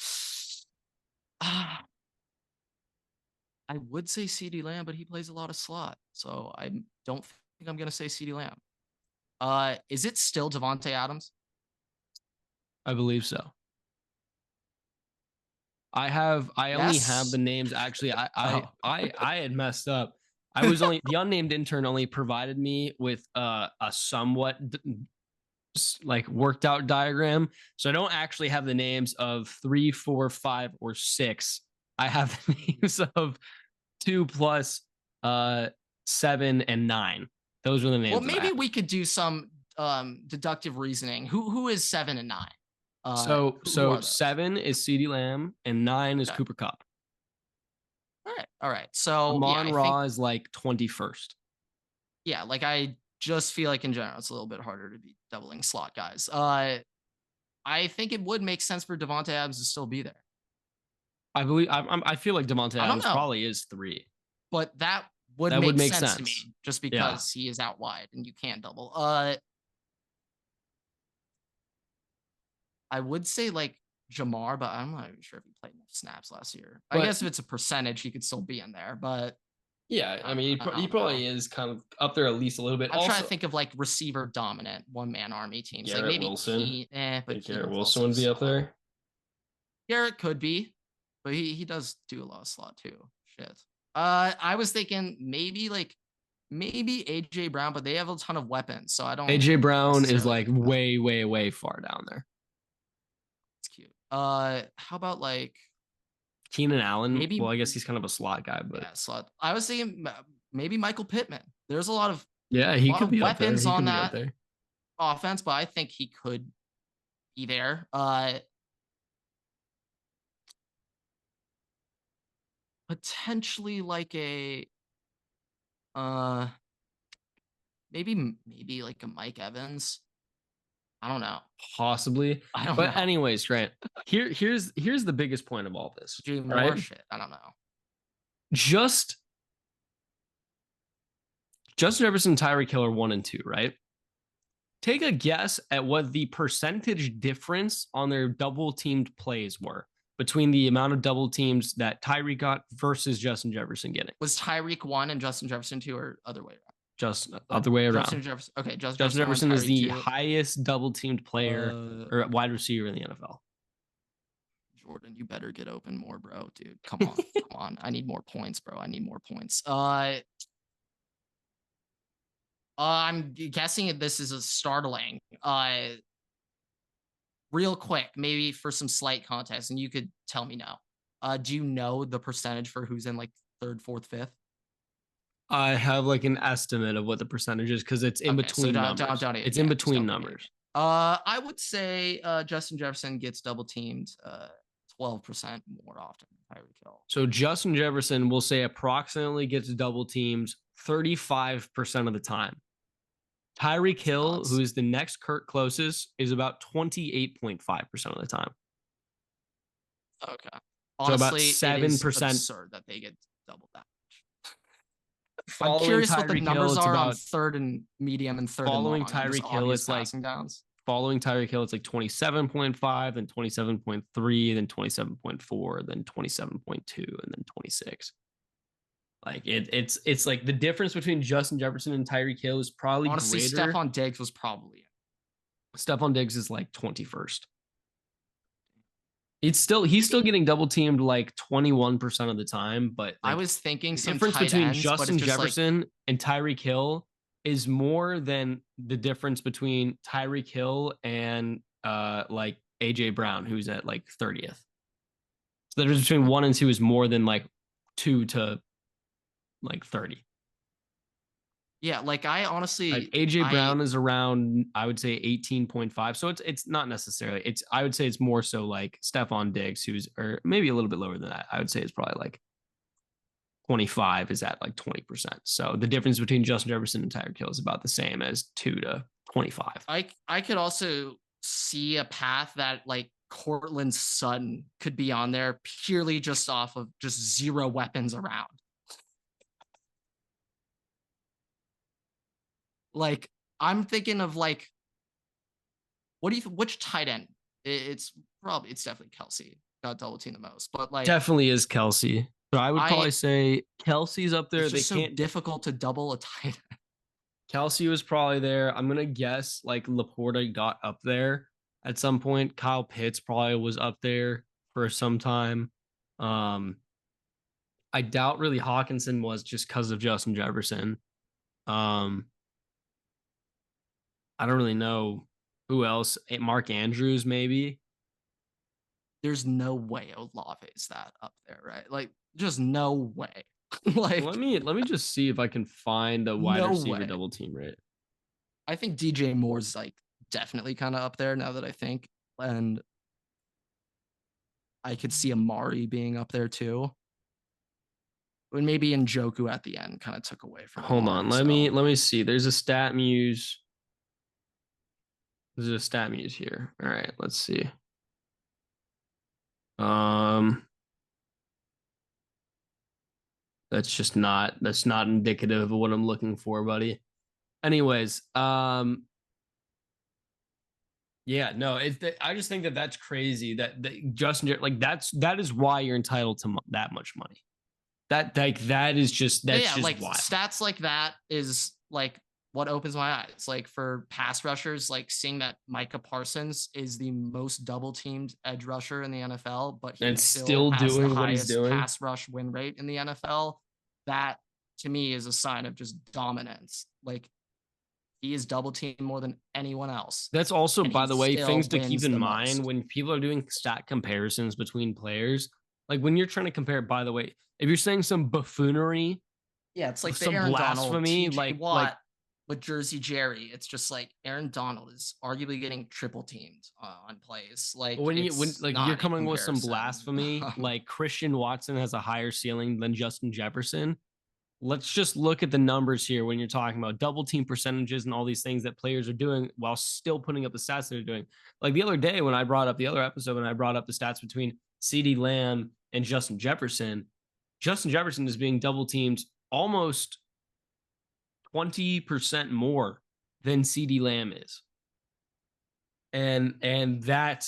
I would say CeeDee Lamb, but he plays a lot of slot, so I don't think I'm gonna say CeeDee Lamb. Is it still Devontae Adams? I believe so. I only have the names. Actually, I had messed up. I was only the unnamed intern only provided me with a somewhat like worked out diagram, so I don't actually have the names of 3, 4, 5, or 6. I have the names of 2 plus 7 and 9. Those were the names. Well, maybe we could do some deductive reasoning. Who is 7 and 9? So 7 is CeeDee Lamb and 9 is Cooper Kupp. All right. So Amon-Ra is like 21st. Yeah, like I just feel like in general it's a little bit harder to be doubling slot guys. I think it would make sense for Devontae Adams to still be there. I believe I feel like Devontae Adams probably is 3. But that would make sense to me just because he is out wide and you can't double. I would say like Jamar, but I'm not even sure if he played enough snaps last year. I But guess if it's a percentage, he could still be in there, but yeah, I mean, I he don't know. probably is kind of up there at least a little bit. I'm trying Also, to think of like receiver dominant one man army teams, like Garrett maybe Wilson. but Garrett Keenan's Wilson also would be up slot. there. Garrett could be, but he does do a lot of slot too. Shit. I was thinking maybe AJ Brown, but they have a ton of weapons, so I don't AJ Brown is necessarily like think that. way far down there. It's cute. How about like Keenan Allen. maybe Well, I guess he's kind of a slot guy, but yeah, slot. I was thinking maybe Michael Pittman. There's a lot of yeah, he could be up there. weapons He on could be up that there. offense, but I think he could be there. Potentially like a uh maybe like a Mike Evans. I don't know. Possibly. I don't But know. anyways, Grant, here's the biggest point of all this. Do more Right? shit. I don't know. Just Justin Jefferson, Tyreek Hill are 1 and 2, right? Take a guess at what the percentage difference on their double teamed plays were between the amount of double teams that Tyreek got versus Justin Jefferson getting. Was Tyreek 1 and Justin Jefferson 2 or other way around? Just other way around. Justin Jefferson. Okay, Justin Jefferson is the 2. highest double teamed player or wide receiver in the NFL. Jordan, you better get open more, bro. Dude, come on. Come on. I need more points, bro. I need more points. I'm guessing this is a startling. Real quick, maybe for some slight context, and you could tell me now. Do you know the percentage for who's in like third, fourth, fifth? I have like an estimate of what the percentage is because it's in between numbers. It's in between numbers. I would say Justin Jefferson gets double teamed 12% more often than Tyreek Hill. So Justin Jefferson will say approximately gets double teams 35% of the time. Tyreek Hill, who is the next closest, is about 28.5% of the time. Okay. Honestly, so about 7%. It is absurd that they get double that much. I'm curious what the numbers are on third and medium and third and long. Following Tyreek Hill, it's like downs. Following Tyreek Hill, it's like 27.5, then 27.3, then 27.4, then 27.2, and then 26. Like it's like the difference between Justin Jefferson and Tyreek Hill is probably honestly greater. Stephon Diggs was probably it. Stephon Diggs is like 21st. He's still getting double teamed like 21% of the time, but like, I was thinking the some difference between ends, Justin Jefferson and Tyreek Hill is more than the difference between Tyreek Hill and like AJ Brown, who's at like 30th. So the difference between 1 and 2 is more than like 2 to like 30. Yeah, like I honestly like AJ Brown is around, I would say 18.5. So it's not necessarily, I would say it's more so like Stephon Diggs, who's or maybe a little bit lower than that. I would say it's probably like 25 is at like 20%. So the difference between Justin Jefferson and Tyreek Hill is about the same as 2 to 25. I could also see a path that like Cortland Sutton could be on there purely just off of just zero weapons around. Like I'm thinking of like, which tight end? It's definitely Kelsey. Got double team the most, but like definitely is Kelsey. So I would probably say Kelsey's up there. It's just so difficult to double a tight end. Kelsey was probably there. I'm gonna guess like Laporta got up there at some point. Kyle Pitts probably was up there for some time. I doubt really Hawkinson was just because of Justin Jefferson. I don't really know who else. Mark Andrews, maybe. There's no way Olave is that up there, right? Like, just no way. Like, let me just see if I can find a wide receiver double team rate. I think DJ Moore's like definitely kind of up there now that I think, and I could see Amari being up there too. But maybe Njoku at the end kind of took away from. Hold on, let me see. There's a stat muse. There's a stat muse here. All right, let's see. That's not indicative of what I'm looking for, buddy. Anyways, Yeah, no, I just think that that's crazy that Justin, like that is why you're entitled to that much money. That's Yeah, just like wild. stats like that is like what opens my eyes. Like for pass rushers, like seeing that Micah Parsons is the most double teamed edge rusher in the NFL, but he And still still has the doing what he's highest doing. pass rush win rate in the NFL. That to me is a sign of just dominance. Like he is double teamed more than anyone else. That's also, And by he the way, still things to keep wins in the mind most. when people are doing stat comparisons between players. Like when you're trying to compare, by the way, if you're saying some buffoonery, Yeah, it's like the some Aaron Donald, blasphemy, TJ Watt with Jersey Jerry. It's just like Aaron Donald is arguably getting triple teamed on plays. Like when it's like you're not a coming with some comparison. blasphemy, like Christian Watson has a higher ceiling than Justin Jefferson. Let's just look at the numbers here when you're talking about double team percentages and all these things that players are doing while still putting up the stats they're doing. Like the other day when I brought up the other episode, when I brought up the stats between CeeDee Lamb and Justin Jefferson is being double teamed almost 20% more than CeeDee Lamb is. And that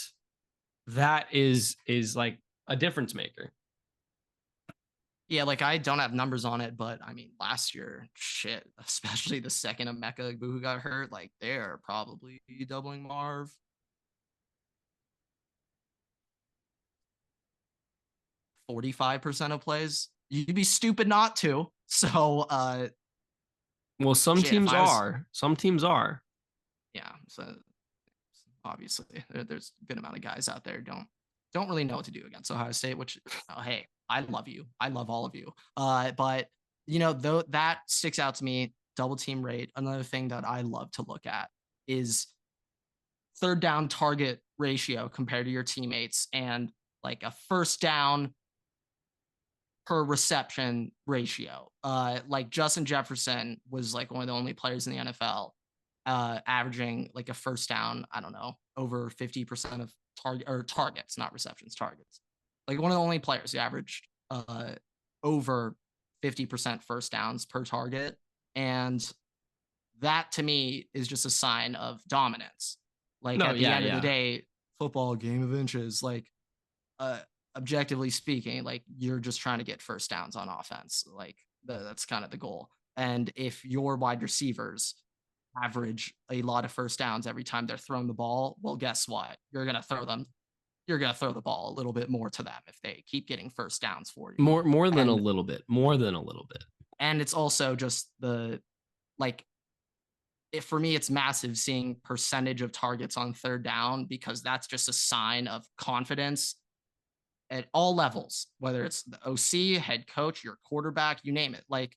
is like a difference maker. Yeah, like I don't have numbers on it, but I mean, last year, shit, especially the second Emeka who got hurt, like they're probably doubling Marv. 45% of plays. You'd be stupid not to. So, Well, some shit, if teams I was, are. Some teams are. yeah, so obviously there's a good amount of guys out there don't really know what to do against Ohio State, which hey, I love you. I love all of you. But though that sticks out to me, double team rate. Another thing that I love to look at is third down target ratio compared to your teammates and like a first down per reception ratio. Like Justin Jefferson was like one of the only players in the NFL averaging like a first down, I don't know, over 50% of targets, not receptions, targets. Like one of the only players who averaged over 50% first downs per target. And that to me is just a sign of dominance. Like No, at the yeah, end of the yeah. day, football game of inches, like uh objectively speaking, like you're just trying to get first downs on offense. Like that's kind of the goal. And if your wide receivers average a lot of first downs every time they're throwing the ball, well, guess what? You're gonna throw the ball a little bit more to them if they keep getting first downs for you. More than a And little bit. More than a little bit. it's also just the like for me, it's massive seeing percentage of targets on third down because that's just a sign of confidence at all levels, whether it's the OC, head coach, your quarterback, you name it. Like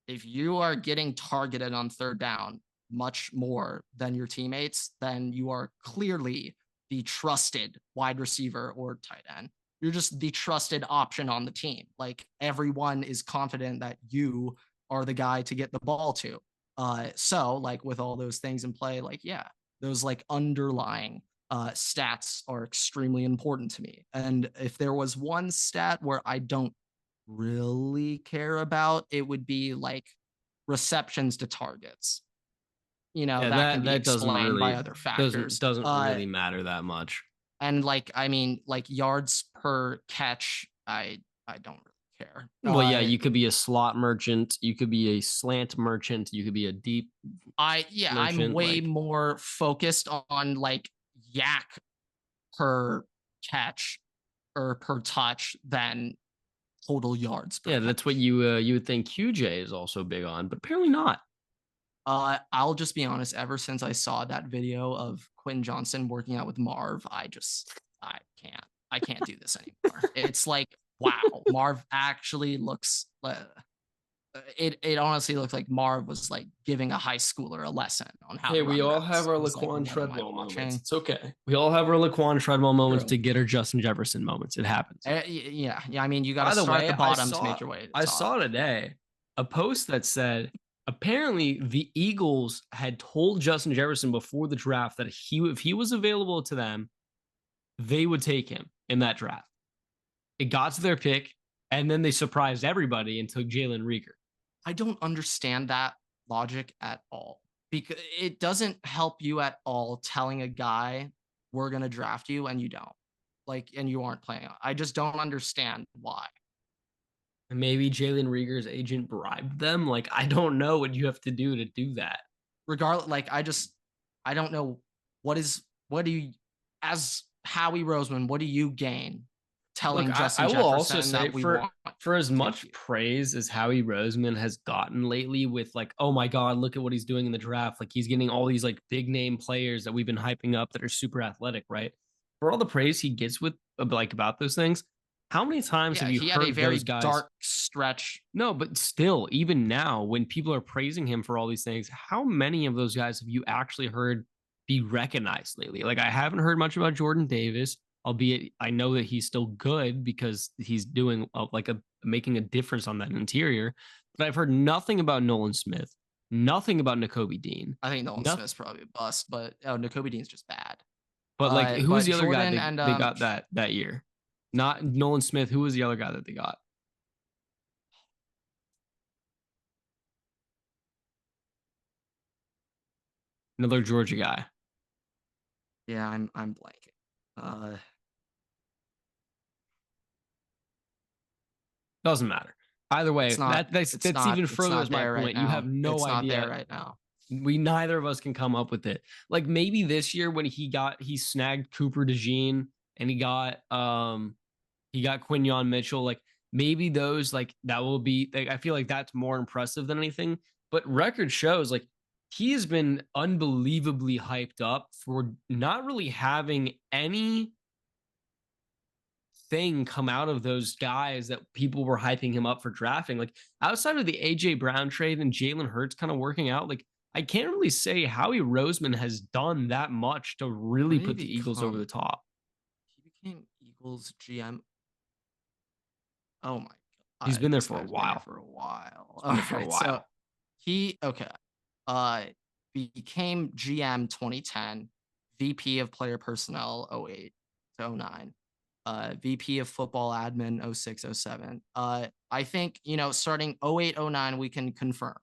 if you are getting targeted on third down much more than your teammates, then you are clearly the trusted wide receiver or tight end. You're just the trusted option on the team. Like everyone is confident that you are the guy to get the ball to. So like with all those things in play, like yeah, those like underlying stats are extremely important to me. And if there was one stat where I don't really care about, it would be like receptions to targets. Yeah, That can be that explained by other factors. doesn't really matter that much. And like, I mean, like yards per catch, I don't really care. Well, yeah, you could be a slot merchant, you could be a slant merchant, you could be a deep I'm merchant. way Like, more focused on like yak per catch or per touch than total yards per yeah, that's what catch. you would think QJ is also big on, but apparently not. I'll just be honest. Ever since I saw that video of Quentin Johnson working out with Marv, I can't do this anymore. It's like, wow, Marv actually looks. It honestly looks like Marv was like giving a high schooler a lesson on how Hey, to we run all have routes. our I was like, Laquan what am I Treadwell moments. watching? It's okay. We all have our Laquan Treadwell moments True. to get our Justin Jefferson moments. It happens. Yeah. I mean, you got to By the start at way, the bottom to make your way to the I top. saw today a post that said apparently the Eagles had told Justin Jefferson before the draft that if he was available to them, they would take him in that draft. It got to their pick, and then they surprised everybody and took Jalen Reagor. I don't understand that logic at all because it doesn't help you at all telling a guy we're gonna draft you, and you don't. Like, and you aren't playing. I just don't understand why. Maybe Jalen Rieger's agent bribed them. Like, I don't know what you have to do that. Regardless, like I don't know what do you, as Howie Roseman, what do you gain telling Look, Justin I will also Jefferson say that we want for as to take much you? praise as Howie Roseman has gotten lately with like, oh my God, look at what he's doing in the draft. Like he's getting all these like big name players that we've been hyping up that are super athletic, right? For all the praise he gets with like about those things, how many times have Yeah, you he had a heard those very guys? dark stretch. No, but still, even now, when people are praising him for all these things, how many of those guys have you actually heard be recognized lately? Like, I haven't heard much about Jordan Davis, albeit I know that he's still good because he's doing like making a difference on that interior. But I've heard nothing about Nolan Smith, nothing about Nakobe Dean. I think Nolan Nothing. Smith's probably a bust, but Nakobe Dean's just bad. But like, who was But the other guy Jordan and they got that year? Not Nolan Smith. Who was the other guy that they got? Another Georgia guy. yeah, I'm blanking. Doesn't matter. Either way, that's even It's further not as my there right point. You have now. no It's not there idea. right now. We neither of us can come up with it. Like maybe this year when he snagged Cooper DeJean and he got Quinyon Mitchell. Like maybe those like that will be. Like, I feel like that's more impressive than anything. But record shows like he has been unbelievably hyped up for not really having any thing come out of those guys that people were hyping him up for drafting. Like outside of the AJ Brown trade and Jalen Hurts kind of working out, like I can't really say Howie Roseman has done that much to really put the Eagles over the top. He became Eagles GM. Oh my He's god, been there this for a guy's been here while. for a while. He's been there for a while. So he okay. Uh, became GM 2010, VP of Player Personnel 08 to 09, VP of Football Admin 06 07. I think starting 08 09 we can confirm.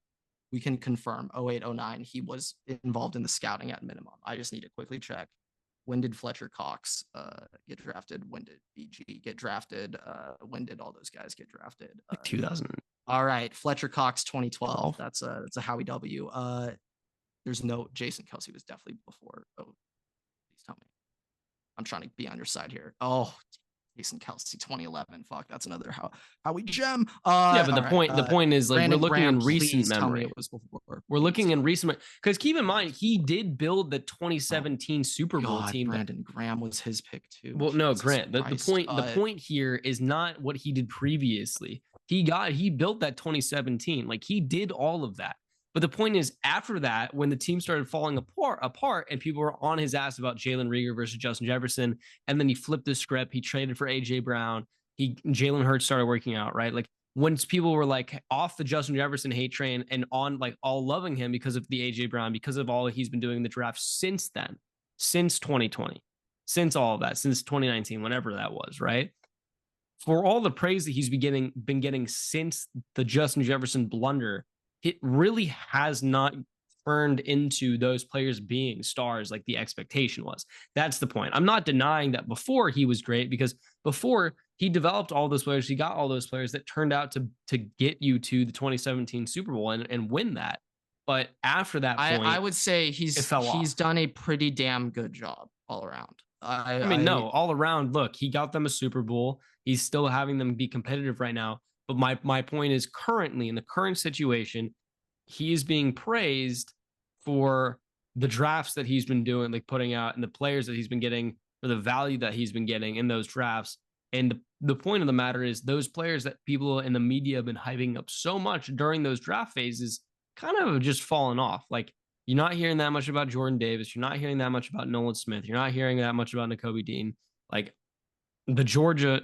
We can confirm 08 09 he was involved in the scouting at minimum. I just need to quickly check. When did Fletcher Cox get drafted? When did BG get drafted? When did all those guys get drafted? Like 2000. All right, Fletcher Cox 2012. That's a Howie W. There's no Jason Kelsey was definitely before. Oh, please tell me. I'm trying to be on your side here. Oh, Jason Kelsey 2011. Fuck, that's another Howie gem. Yeah, but the point is like Brandon we're looking Graham, in recent please tell me memory. it was before. We're looking in recent because keep in mind he did build the 2017 Super Bowl team. Brandon Graham was his pick too. Well, no, Grant. The point here is not what he did previously. He built that 2017. Like he did all of that. But the point is, after that, when the team started falling apart, and people were on his ass about Jalen Rieger versus Justin Jefferson, and then he flipped the script. He traded for AJ Brown. Jalen Hurts started working out, right? Like once people were like off the Justin Jefferson hate train and on like all loving him because of the AJ Brown, because of all he's been doing in the draft since then, since 2020, since all of that, since 2019, whenever that was, right? For all the praise that he's been getting since the Justin Jefferson blunder, it really has not turned into those players being stars like the expectation was. That's the point. I'm not denying that before he was great because before he developed all those players, he got all those players that turned out to get you to the 2017 Super Bowl and win that. But after that point, I would say he's off. done a pretty damn good job all around. No, all around. Look, he got them a Super Bowl. He's still having them be competitive right now. But my point is currently in the current situation, he is being praised for the drafts that he's been doing, like putting out, and the players that he's been getting, or the value that he's been getting in those drafts. And the point of the matter is those players that people in the media have been hyping up so much during those draft phases kind of have just fallen off. Like you're not hearing that much about Jordan Davis. You're not hearing that much about Nolan Smith. You're not hearing that much about Nakobe Dean. Like the Georgia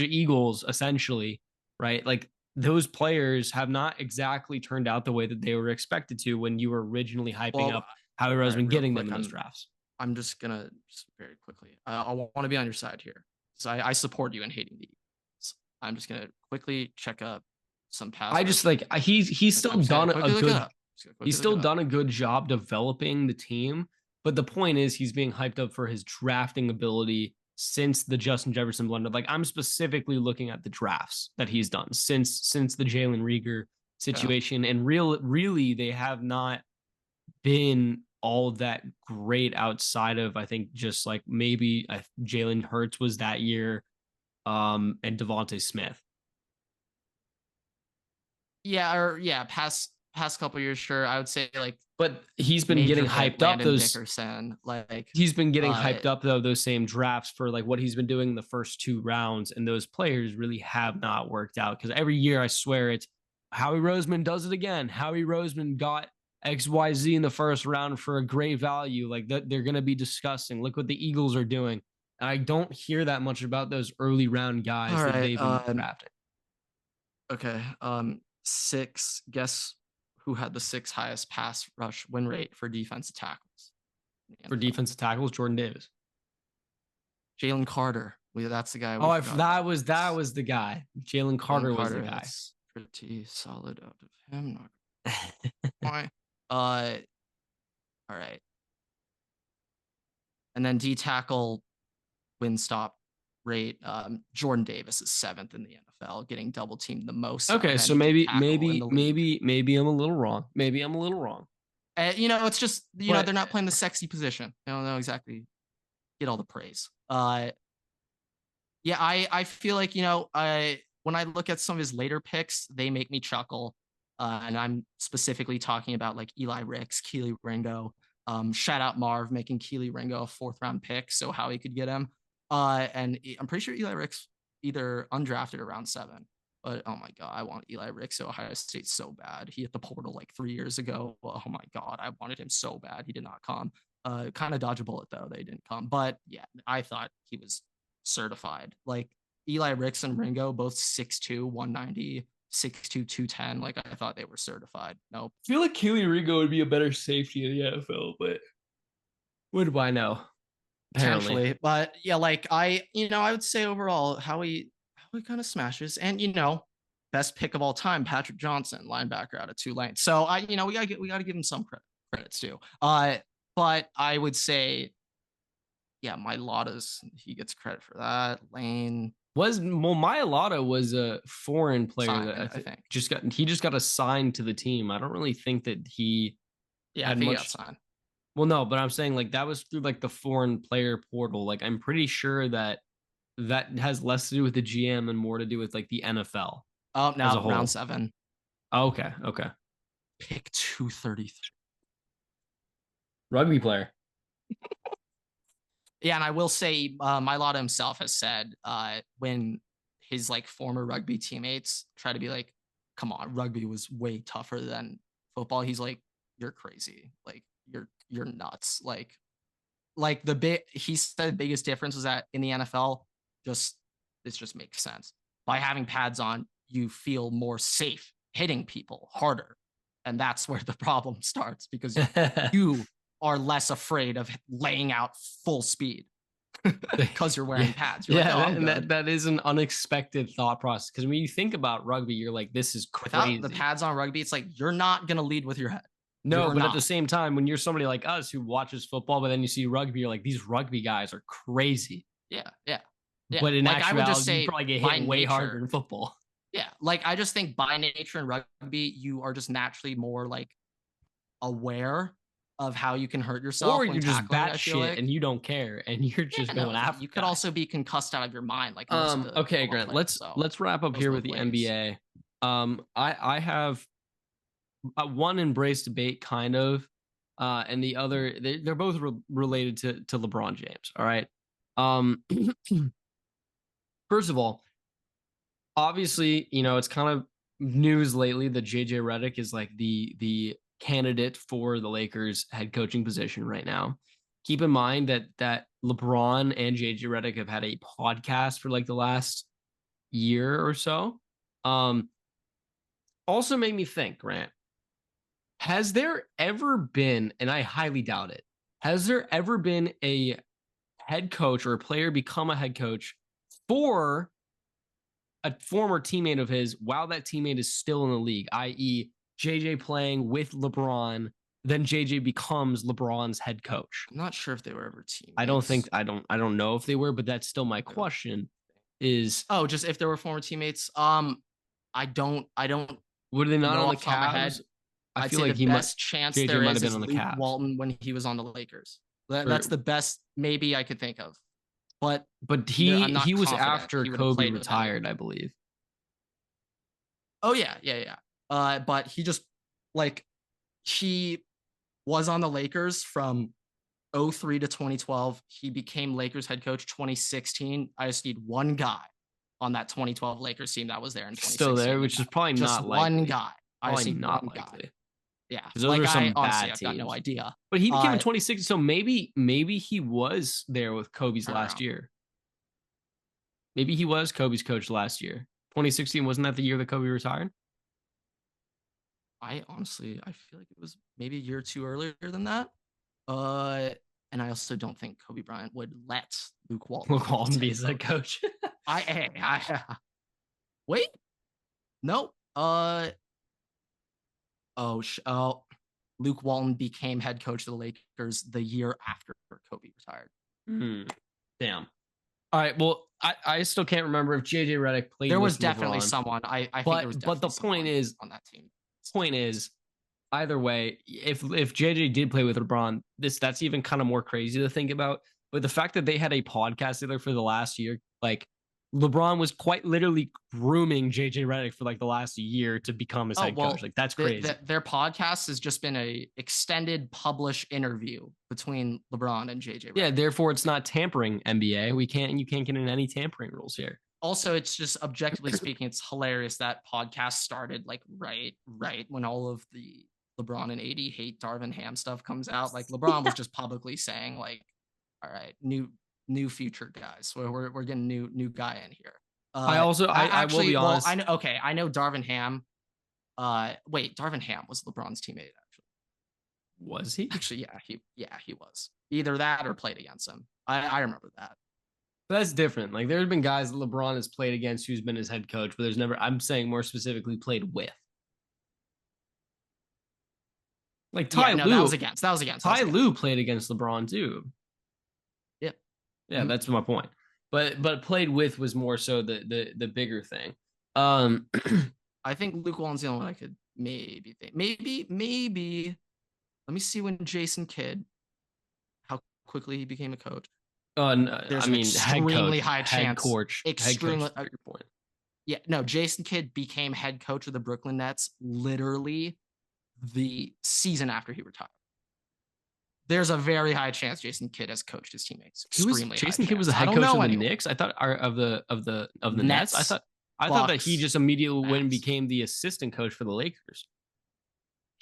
Eagles, essentially, right? Like those players have not exactly turned out the way that they were expected to when you were originally hyping up Howie Roseman getting them in those drafts. I'm just gonna very quickly. I want to be on your side here. So I support you in hating the Eagles. I'm just gonna quickly check up some past. I just like he's still done a good. He's still done a good job developing the team. But the point is, he's being hyped up for his drafting ability since the Justin Jefferson blunder. Like, I'm specifically looking at the drafts that he's done since the Jalen Reagor situation, and really they have not been all that great outside of, I think, just like maybe Jalen Hurts was that year, and Devontae Smith. Past couple years, sure. I would say like, but he's been getting hyped up. Dickerson, like he's been getting hyped up though. Those same drafts for like what he's been doing in the first 2 rounds, and those players really have not worked out because every year I swear it's Howie Roseman does it again. Howie Roseman got XYZ in the first round for a great value. Like that, they're going to be discussing. Look what the Eagles are doing. And I don't hear that much about those early round guys that they've been drafting. Okay. 6. Guess who had the 6th highest pass rush win rate for defensive tackles? For defensive tackles, Jordan Davis. Jalen Carter. That's the guy. That was the guy. Jalen Carter was the guy. Pretty solid out of him. Why? All right. And then D tackle win stop rate. Jordan Davis is 7th in the NFL, getting double teamed the most. Okay, so maybe I'm a little wrong. It's just they're not playing the sexy position. They don't know exactly get all the praise. I feel like when I look at some of his later picks, they make me chuckle. And I'm specifically talking about like Eli Ricks, Keely Ringo. Shout out Marv making Keely Ringo a 4th round pick so Howie could get him. And I'm pretty sure Eli Ricks either undrafted around 7. But oh my God, I want Eli Ricks to Ohio State so bad. He hit the portal like 3 years ago. Oh my God, I wanted him so bad. He did not come. Kind of dodge a bullet though. They didn't come. But yeah, I thought he was certified. Like Eli Ricks and Ringo, both 6'2", 190, 6'2", 210. Like I thought they were certified. Nope. I feel like Keely Ringo would be a better safety in the NFL, but what do I know? Potentially, but yeah, like I would say overall, Howie kind of smashes, and best pick of all time, Patrick Johnson, linebacker out of Tulane. So we gotta give him some credits too. But I would say, yeah, Mailata's, he gets credit for that. Lane Mailata was a foreign player signed, that I think just got assigned to the team. I don't really think that he had much. He got signed. Well, no, but I'm saying like that was through like the foreign player portal. Like I'm pretty sure that has less to do with the GM and more to do with like the NFL. Oh, no, round 7. Oh, okay. Pick 233. Rugby player. Yeah, and I will say, Mailata himself has said when his like former rugby teammates try to be like, "Come on, rugby was way tougher than football." He's like, "You're crazy. Like you're nuts." Like he said the biggest difference was that in the NFL, this just makes sense. By having pads on, you feel more safe hitting people harder. And that's where the problem starts, because you are less afraid of laying out full speed because you're wearing pads. You're that is an unexpected thought process. Because when you think about rugby, you're like, this is crazy. Without the pads on rugby, it's like you're not going to lead with your head. No, but at the same time, when you're somebody like us who watches football, but then you see rugby, you're like, these rugby guys are crazy. Yeah. But in actuality, I would just say you probably get hit way harder in football. Yeah, like I just think by nature in rugby, you are just naturally more like aware of how you can hurt yourself. Or you're just batshit and you don't care, and you're just going after. You could also be concussed out of your mind. Like okay, Grant. Let's wrap up here with the NBA. I have one embrace debate kind of, and the other they're both related to LeBron James. All right. First of all, obviously, it's kind of news lately that JJ Redick is like the candidate for the Lakers head coaching position right now. Keep in mind that LeBron and JJ Redick have had a podcast for like the last year or so. Also made me think, Grant, has there ever been, and I highly doubt it, has there ever been a head coach or a player become a head coach for a former teammate of his while that teammate is still in the league, i.e. JJ playing with LeBron then JJ becomes LeBron's head coach. I'm not sure if they were ever teammates. I don't know if they were, but that's still my question. Is just if there were former teammates. I don't were they not know on the off the top of my head. Cavs? I'd say the best chance JJ there might have been is on the Luke Cavs. Walton when he was on the Lakers. That's the best maybe I could think of. But he was after Kobe retired, I believe. Oh yeah. But he just like he was on the Lakers from 03 to 2012. He became Lakers head coach 2016. I just need one guy on that 2012 Lakers team that was there in 2016. Still there, which is probably just not likely. One guy. I see not one likely. Guy. Yeah, those are some honestly, bad I've got no teams. idea. But he became in 2016, so maybe he was there with Kobe's last year. Maybe he was Kobe's coach last year. 2016, wasn't that the year that Kobe retired? I feel like it was maybe a year or two earlier than that. And I also don't think Kobe Bryant would let Luke Walton be his head coach. Wait, no. Luke Walton became head coach of the Lakers the year after Kobe retired. Damn. All right. Well, I still can't remember if JJ Redick played. There was definitely someone. I think there was. But the point is, on that team. Point is, either way, if JJ did play with LeBron, that's even kind of more crazy to think about. But the fact that they had a podcast together for the last year, like LeBron was quite literally grooming JJ Redick for like the last year to become his head coach. Like that's crazy. Their podcast has just been a extended published interview between LeBron and JJ Redick. Yeah, therefore it's not tampering, NBA. You can't get in any tampering rules here. Also, it's just objectively speaking, it's hilarious that podcast started like right when all of the LeBron and AD hate Darvin Ham stuff comes out. Like LeBron was just publicly saying like, all right, new future guys. We're getting new guy in here. I will be honest. I know Darvin Ham. Darvin Ham was LeBron's teammate actually. Was he? Actually, he was. Either that or played against him. I remember that. But that's different. Like there have been guys that LeBron has played against who's been his head coach, but there's never. I'm saying more specifically played with. Like Ty Lue. That was against. Ty Lue played against LeBron too. Yep. Yeah, mm-hmm. That's my point. But played with was more so the bigger thing. I think Luke Walton's the only one I could maybe think. Maybe. Let me see when Jason Kidd, how quickly he became a coach. There's an extremely high chance. Extremely. Yeah, no. Jason Kidd became head coach of the Brooklyn Nets literally the season after he retired. There's a very high chance Jason Kidd has coached his teammates. Jason Kidd was the head coach of the Knicks. I thought of the Nets. I thought that he just immediately went and became the assistant coach for the Lakers.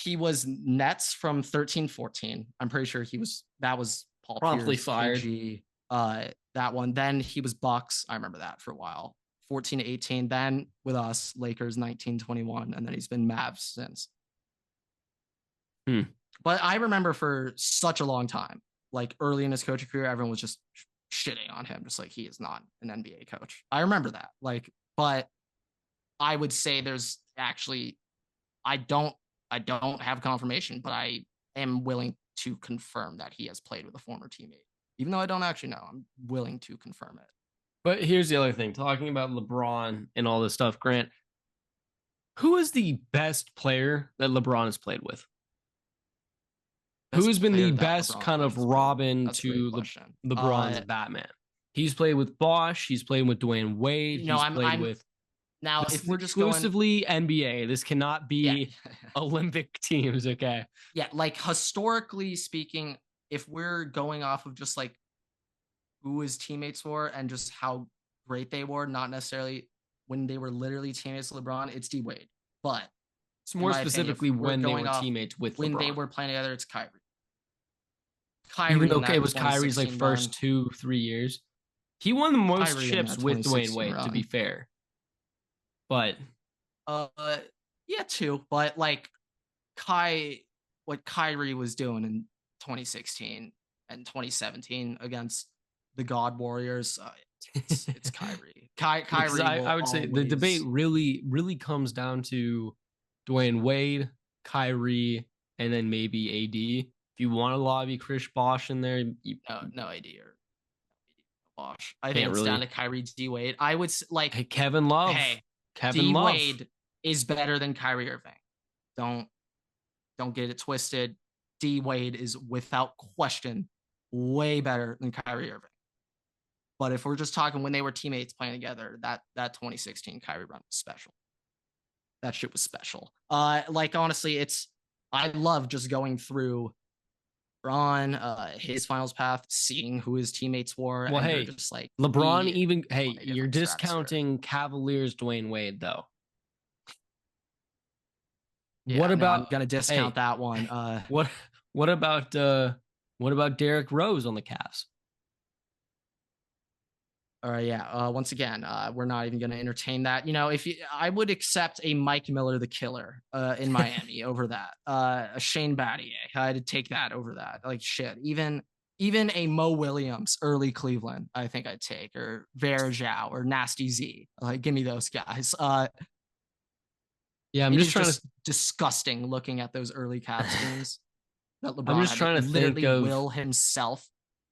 He was Nets from 13-14. I'm pretty sure that was Paul promptly Pierce, fired. PG, that one. Then he was Bucks. I remember that for a while. 14-18. Then with us, Lakers 19-21, and then he's been Mavs since. But I remember for such a long time, like early in his coaching career, everyone was just shitting on him, just like he is not an NBA coach. I remember that. But I would say there's actually, I don't have confirmation, but I am willing to confirm that he has played with a former teammate. Even though I don't actually know, I'm willing to confirm it. But here's the other thing, talking about LeBron and all this stuff, Grant, who is the best player that LeBron has played with? Who has been the best kind of Robin to LeBron's Batman? He's played with Bosh. He's played with Dwayne Wade. He's played with. Now, if we're just exclusively NBA, this cannot be Olympic teams, okay? Yeah, like historically speaking, if we're going off of just like who his teammates were and just how great they were, not necessarily when they were literally teammates with LeBron, it's D Wade. But it's more specifically when they were teammates with LeBron. When they were playing together, it's Kyrie. Even though it was Kyrie's like first 2-3 years. He won the most chips with Dwayne Wade, to be fair. But yeah, too. But like what Kyrie was doing in 2016 and 2017 against the God Warriors, it's Kyrie. Kyrie. I would say the debate really comes down to Dwayne Wade, Kyrie, and then maybe AD. If you want to lobby Chris Bosh in there, you No AD or Bosh. I think can't it's down really. to Kyrie, D Wade. I would like. Hey, Kevin Love. Hey, Kevin D Love. Wade is better than Kyrie Irving. Don't get it twisted. D Wade is without question way better than Kyrie Irving. But if we're just talking when they were teammates playing together, that 2016 Kyrie run was special. That shit was special. Like honestly, I love just going through Braun, his finals path, seeing who his teammates were, Well, and hey, you're just like LeBron even you're different discounting Cavaliers Dwayne Wade though. Yeah, What no, I'm about gonna discount hey, that one. what what about what about Derrick Rose on the Cavs? Yeah. Once again, we're not even going to entertain that. You know, I would accept a Mike Miller, the killer, in Miami over that. A Shane Battier, I'd take that over that. Like shit. Even a Mo Williams, early Cleveland, I think I'd take, or Verjao or Nasty Z. Like, give me those guys. Yeah, I'm It just is trying to. just disgusting looking at those early Cavs teams that I'm LeBron just had to trying to think literally of. will himself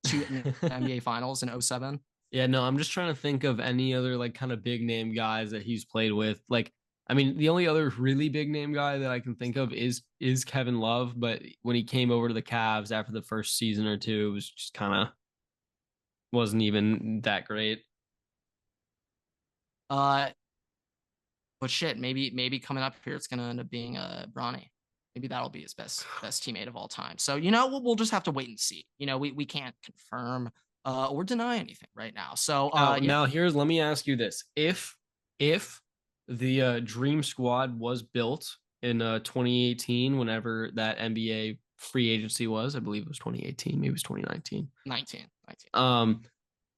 to an NBA Finals in 07. Yeah, no, I'm just trying to think of any other like kind of big name guys that he's played with. Like, I mean, the only other really big name guy that I can think of is Kevin Love, but when he came over to the Cavs after the first season or two, it was just kind of wasn't even that great. Uh, But shit, maybe coming up here, it's gonna end up being Bronny. Maybe that'll be his best teammate of all time. So you know, we'll just have to wait and see. You know, we can't confirm or deny anything right now. So yeah, Now here's let me ask you this: if the Dream Squad was built in 2018, whenever that NBA free agency was, I believe it was 2018, maybe it was 2019. 19.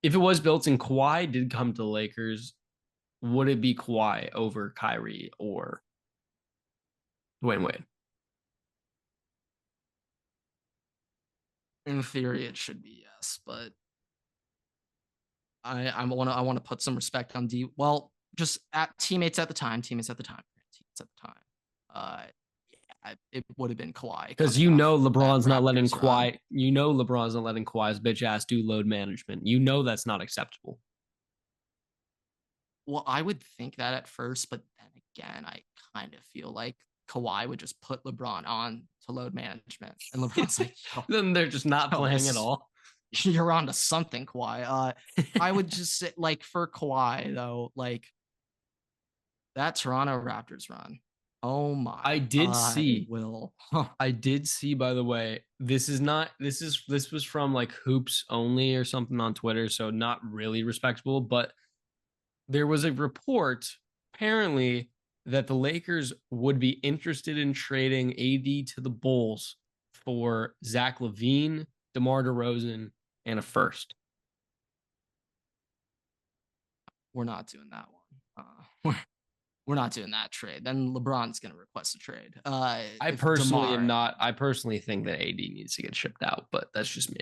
If it was built and Kawhi did come to the Lakers, would it be Kawhi over Kyrie or Dwayne Wade? In theory, it should be yes, but I want to put some respect on D. Well, just at teammates at the time. Uh, yeah, it would have been Kawhi Because coming off that LeBron's not letting Raptors run. Kawhi, LeBron's not letting Kawhi's bitch ass do load management. That's not acceptable. Well, I would think that at first, but then again, I kind of feel like Kawhi would just put LeBron on to load management, and LeBron's like, Then they're just not playing at this, all. you're on to something, Kawhi." I would just say, like, for Kawhi though, like that Toronto Raptors run. Oh my! I did see. Will. I did see. By the way, this is not. This was from like Hoops Only or something on Twitter, so not really respectable. But there was a report apparently that the Lakers would be interested in trading AD to the Bulls for Zach LaVine, DeMar DeRozan, and a first. We're not doing that one. We're not doing that trade. Then LeBron's going to request a trade. I personally am not. I personally think that AD needs to get shipped out, but that's just me.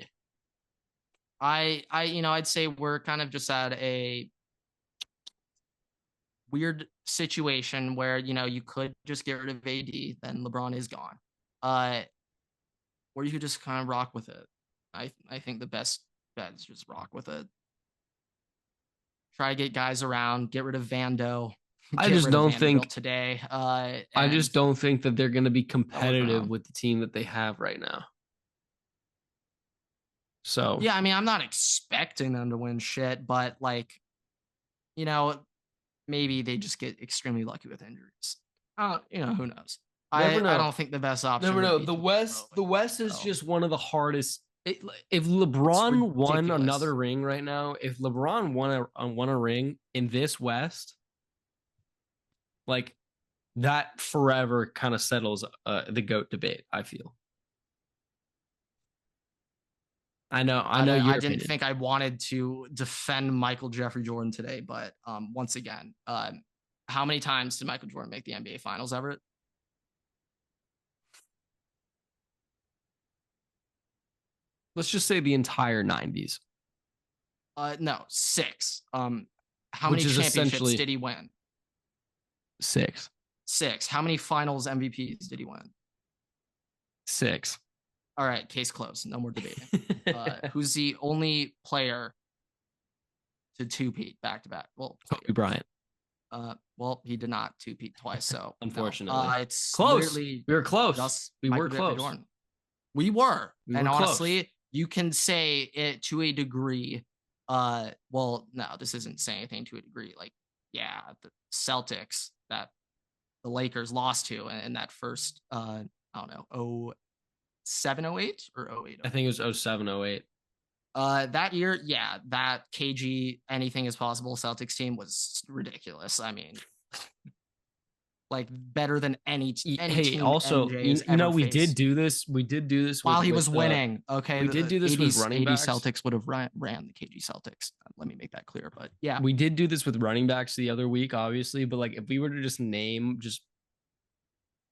I'd say we're kind of just at a weird situation where you could just get rid of AD, then LeBron is gone, or you could just kind of rock with it. I think the best bet is just rock with it. Try to get guys around, get rid of Vando. I just don't think today. I just don't think that they're going to be competitive with the team that they have right now. So yeah, I mean, I'm not expecting them to win shit, but like, maybe they just get extremely lucky with injuries. Who knows? I don't think the best option. Never know. The West is just one of the hardest. If LeBron won another ring right now, if LeBron won a ring in this West, like that forever kind of settles the GOAT debate, I feel. I know. I didn't think I wanted to defend Michael Jeffrey Jordan today, but once again, how many times did Michael Jordan make the NBA Finals, Everett? Let's just say the entire 90s. No, 6. How many championships did he win? 6. How many Finals MVPs did he win? 6. All right, case closed. No more debating. Who's the only player to two-peat back-to-back? Well, Kobe Bryant. Well, he did not two-peat twice, so unfortunately, no. It's close. Literally We were close. Just we were close. Jordan. We were, and close. honestly, you can say it to a degree. Well, no, this isn't saying anything to a degree. Like, yeah, the Celtics that the Lakers lost to in that first, I don't know, 07, 08 or 08. I think it was 07, 08. That year, yeah, that KG anything is possible Celtics team was ridiculous. I mean, like better than any hey, team. Also, we did do this. We did do this while he was winning. Okay, we did do this with running backs. Celtics would have ran the KG Celtics. Let me make that clear. But yeah, we did do this with running backs the other week, obviously. But like, if we were to just name just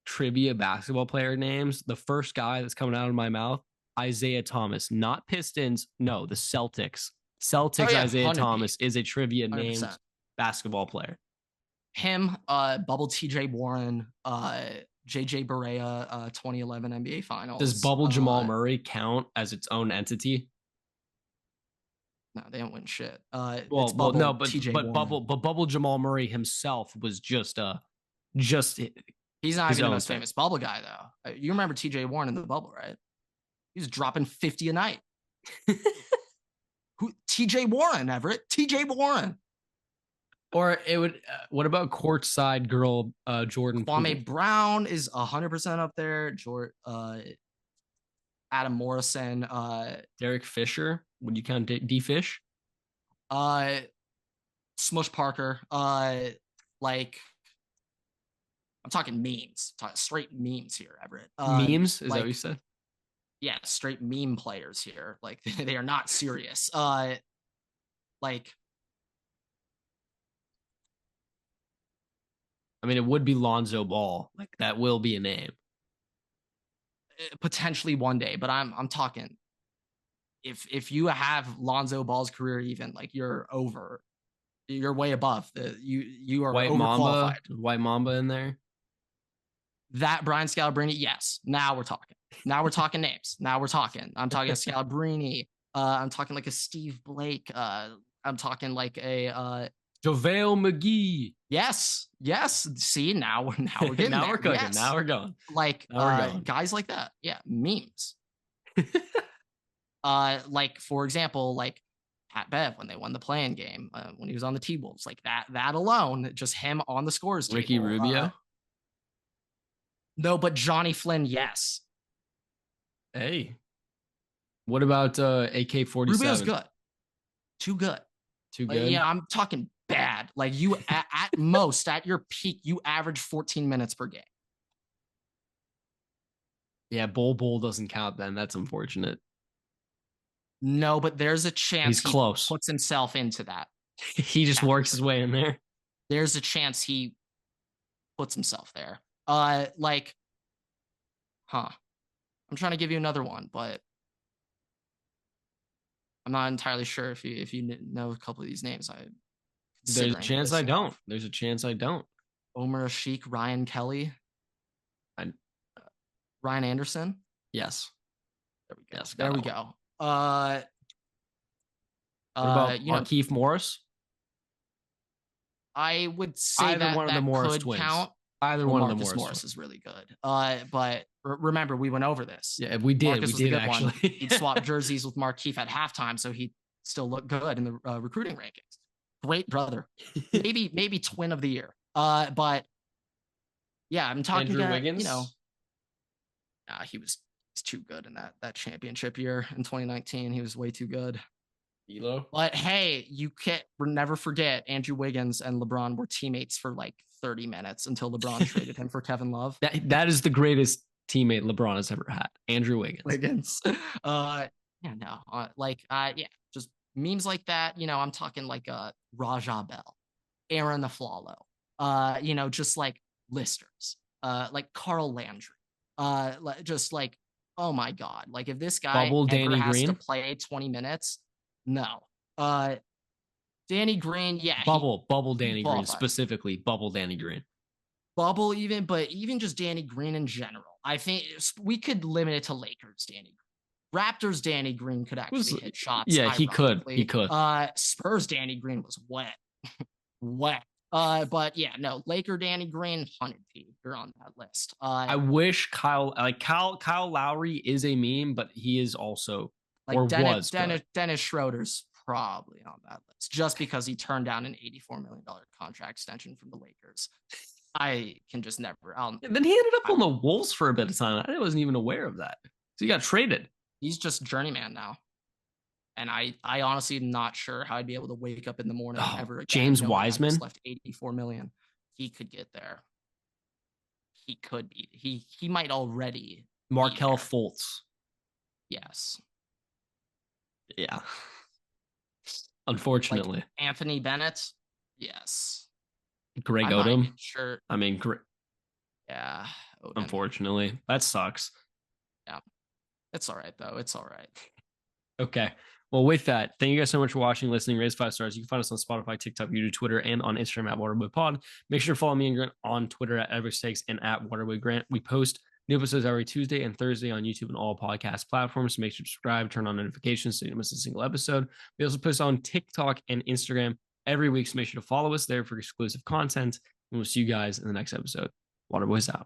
trivia basketball player names, the first guy that's coming out of my mouth, Isaiah Thomas, not Pistons. No, the Celtics. Isaiah Thomas is a trivia 100%. Named basketball player. Him, Bubble TJ Warren, JJ Barea, 2011 NBA Finals. Does Bubble Jamal Murray count as its own entity? No, they don't win shit. But Bubble Jamal Murray himself was just he's not even the most famous bubble guy though. You remember TJ Warren in the bubble, right? He was dropping 50 a night. Who? TJ Warren, Everett. TJ Warren. Or it would. What about courtside girl Jordan? Kwame Brown is 100% up there. Adam Morrison. Derek Fisher. Would you count D Fish? Smush Parker. Like I'm talking memes. Straight memes here, Everett. Memes? Is that what you said? Yeah, straight meme players here. Like they are not serious. Like. I mean, it would be Lonzo Ball. Like that will be a name. Potentially one day, but I'm talking. If you have Lonzo Ball's career, even like you're way above you are overqualified. White Mamba in there. That Brian Scalabrine, yes. Now we're talking. Now we're talking names. Now we're talking. I'm talking a Scalabrine. I'm talking like a Steve Blake. I'm talking like a JaVale McGee. Yes. See, now we're getting now there. We're cooking. Yes. Now we're going. Like guys like that. Yeah, memes. Like for example, like Pat Bev when they won the play-in game when he was on the T-Wolves, like that alone, just him on the scores table. Ricky Rubio. No, but Johnny Flynn, yes. Hey, what about AK-47? Rubio's good. Too good. Yeah, I'm talking bad. Like you at most at your peak, you average 14 minutes per game. Yeah, Bull doesn't count then. That's unfortunate. No, but there's a chance he's close. Puts himself into that. He just works his way in there. There's a chance he puts himself there. I'm trying to give you another one, but I'm not entirely sure if you know a couple of these names. There's a chance I don't. There's a chance I don't. Omer Ashik, Ryan Kelly, Ryan Anderson. Yes. There we go. Yes, there we go. What about Markieff Morris? I would say either one of the Morris could twins. Count. Either one of the Morris is really good. But remember, we went over this. Yeah, we did. Marcus we did actually. He'd swap jerseys with Markieff at halftime, so he still looked good in the recruiting rankings. Great brother. maybe twin of the year. But yeah, I'm talking Andrew Wiggins. He was too good in that championship year in 2019. He was way too good. Elo. But hey, you can't never forget Andrew Wiggins and LeBron were teammates for like 30 minutes until LeBron traded him for Kevin Love. That is the greatest teammate LeBron has ever had. Andrew Wiggins. Just memes like that. I'm talking like Raja Bell, Aaron Aflalo, just like listers, like Carl Landry, just like, oh my God. Like if this guy has to play 20 minutes, no. Danny Green, yeah. Bubble Danny Green, specifically Bubble Danny Green. bubble even, but even just Danny Green in general. I think we could limit it to Lakers Danny Green. Raptors Danny Green could actually hit shots. Yeah, he could. He could. Spurs Danny Green was wet. Wet. But yeah, no, Laker Danny Green, 100p. You're on that list. I wish Kyle Lowry is a meme, but he is also like Dennis Schroeder's probably on that list just because he turned down an $84 million contract extension from the Lakers. I can just never. Then he ended up on the Wolves for a bit of time. I wasn't even aware of that. So he got traded. He's just journeyman now. And I honestly am not sure how I'd be able to wake up in the morning ever again. James Wiseman left $84 million. He could get there. He could be. He might already. Markelle Fultz. Yes. Yeah. Unfortunately. Like Anthony Bennett. Yes. Greg Odom. Sure. I mean, yeah. Odom. Unfortunately, that sucks. Yeah. It's all right though. It's all right. Okay. Well, with that, thank you guys so much for watching, listening. Raise 5 stars. You can find us on Spotify, TikTok, YouTube, Twitter, and on Instagram at WaterboyPod. Make sure to follow me and Grant on Twitter at EverStakes and at WaterboyGrant. We post new episodes every Tuesday and Thursday on YouTube and all podcast platforms. So make sure to subscribe, turn on notifications so you don't miss a single episode. We also post on TikTok and Instagram every week. So make sure to follow us there for exclusive content. And we'll see you guys in the next episode. Waterboys out.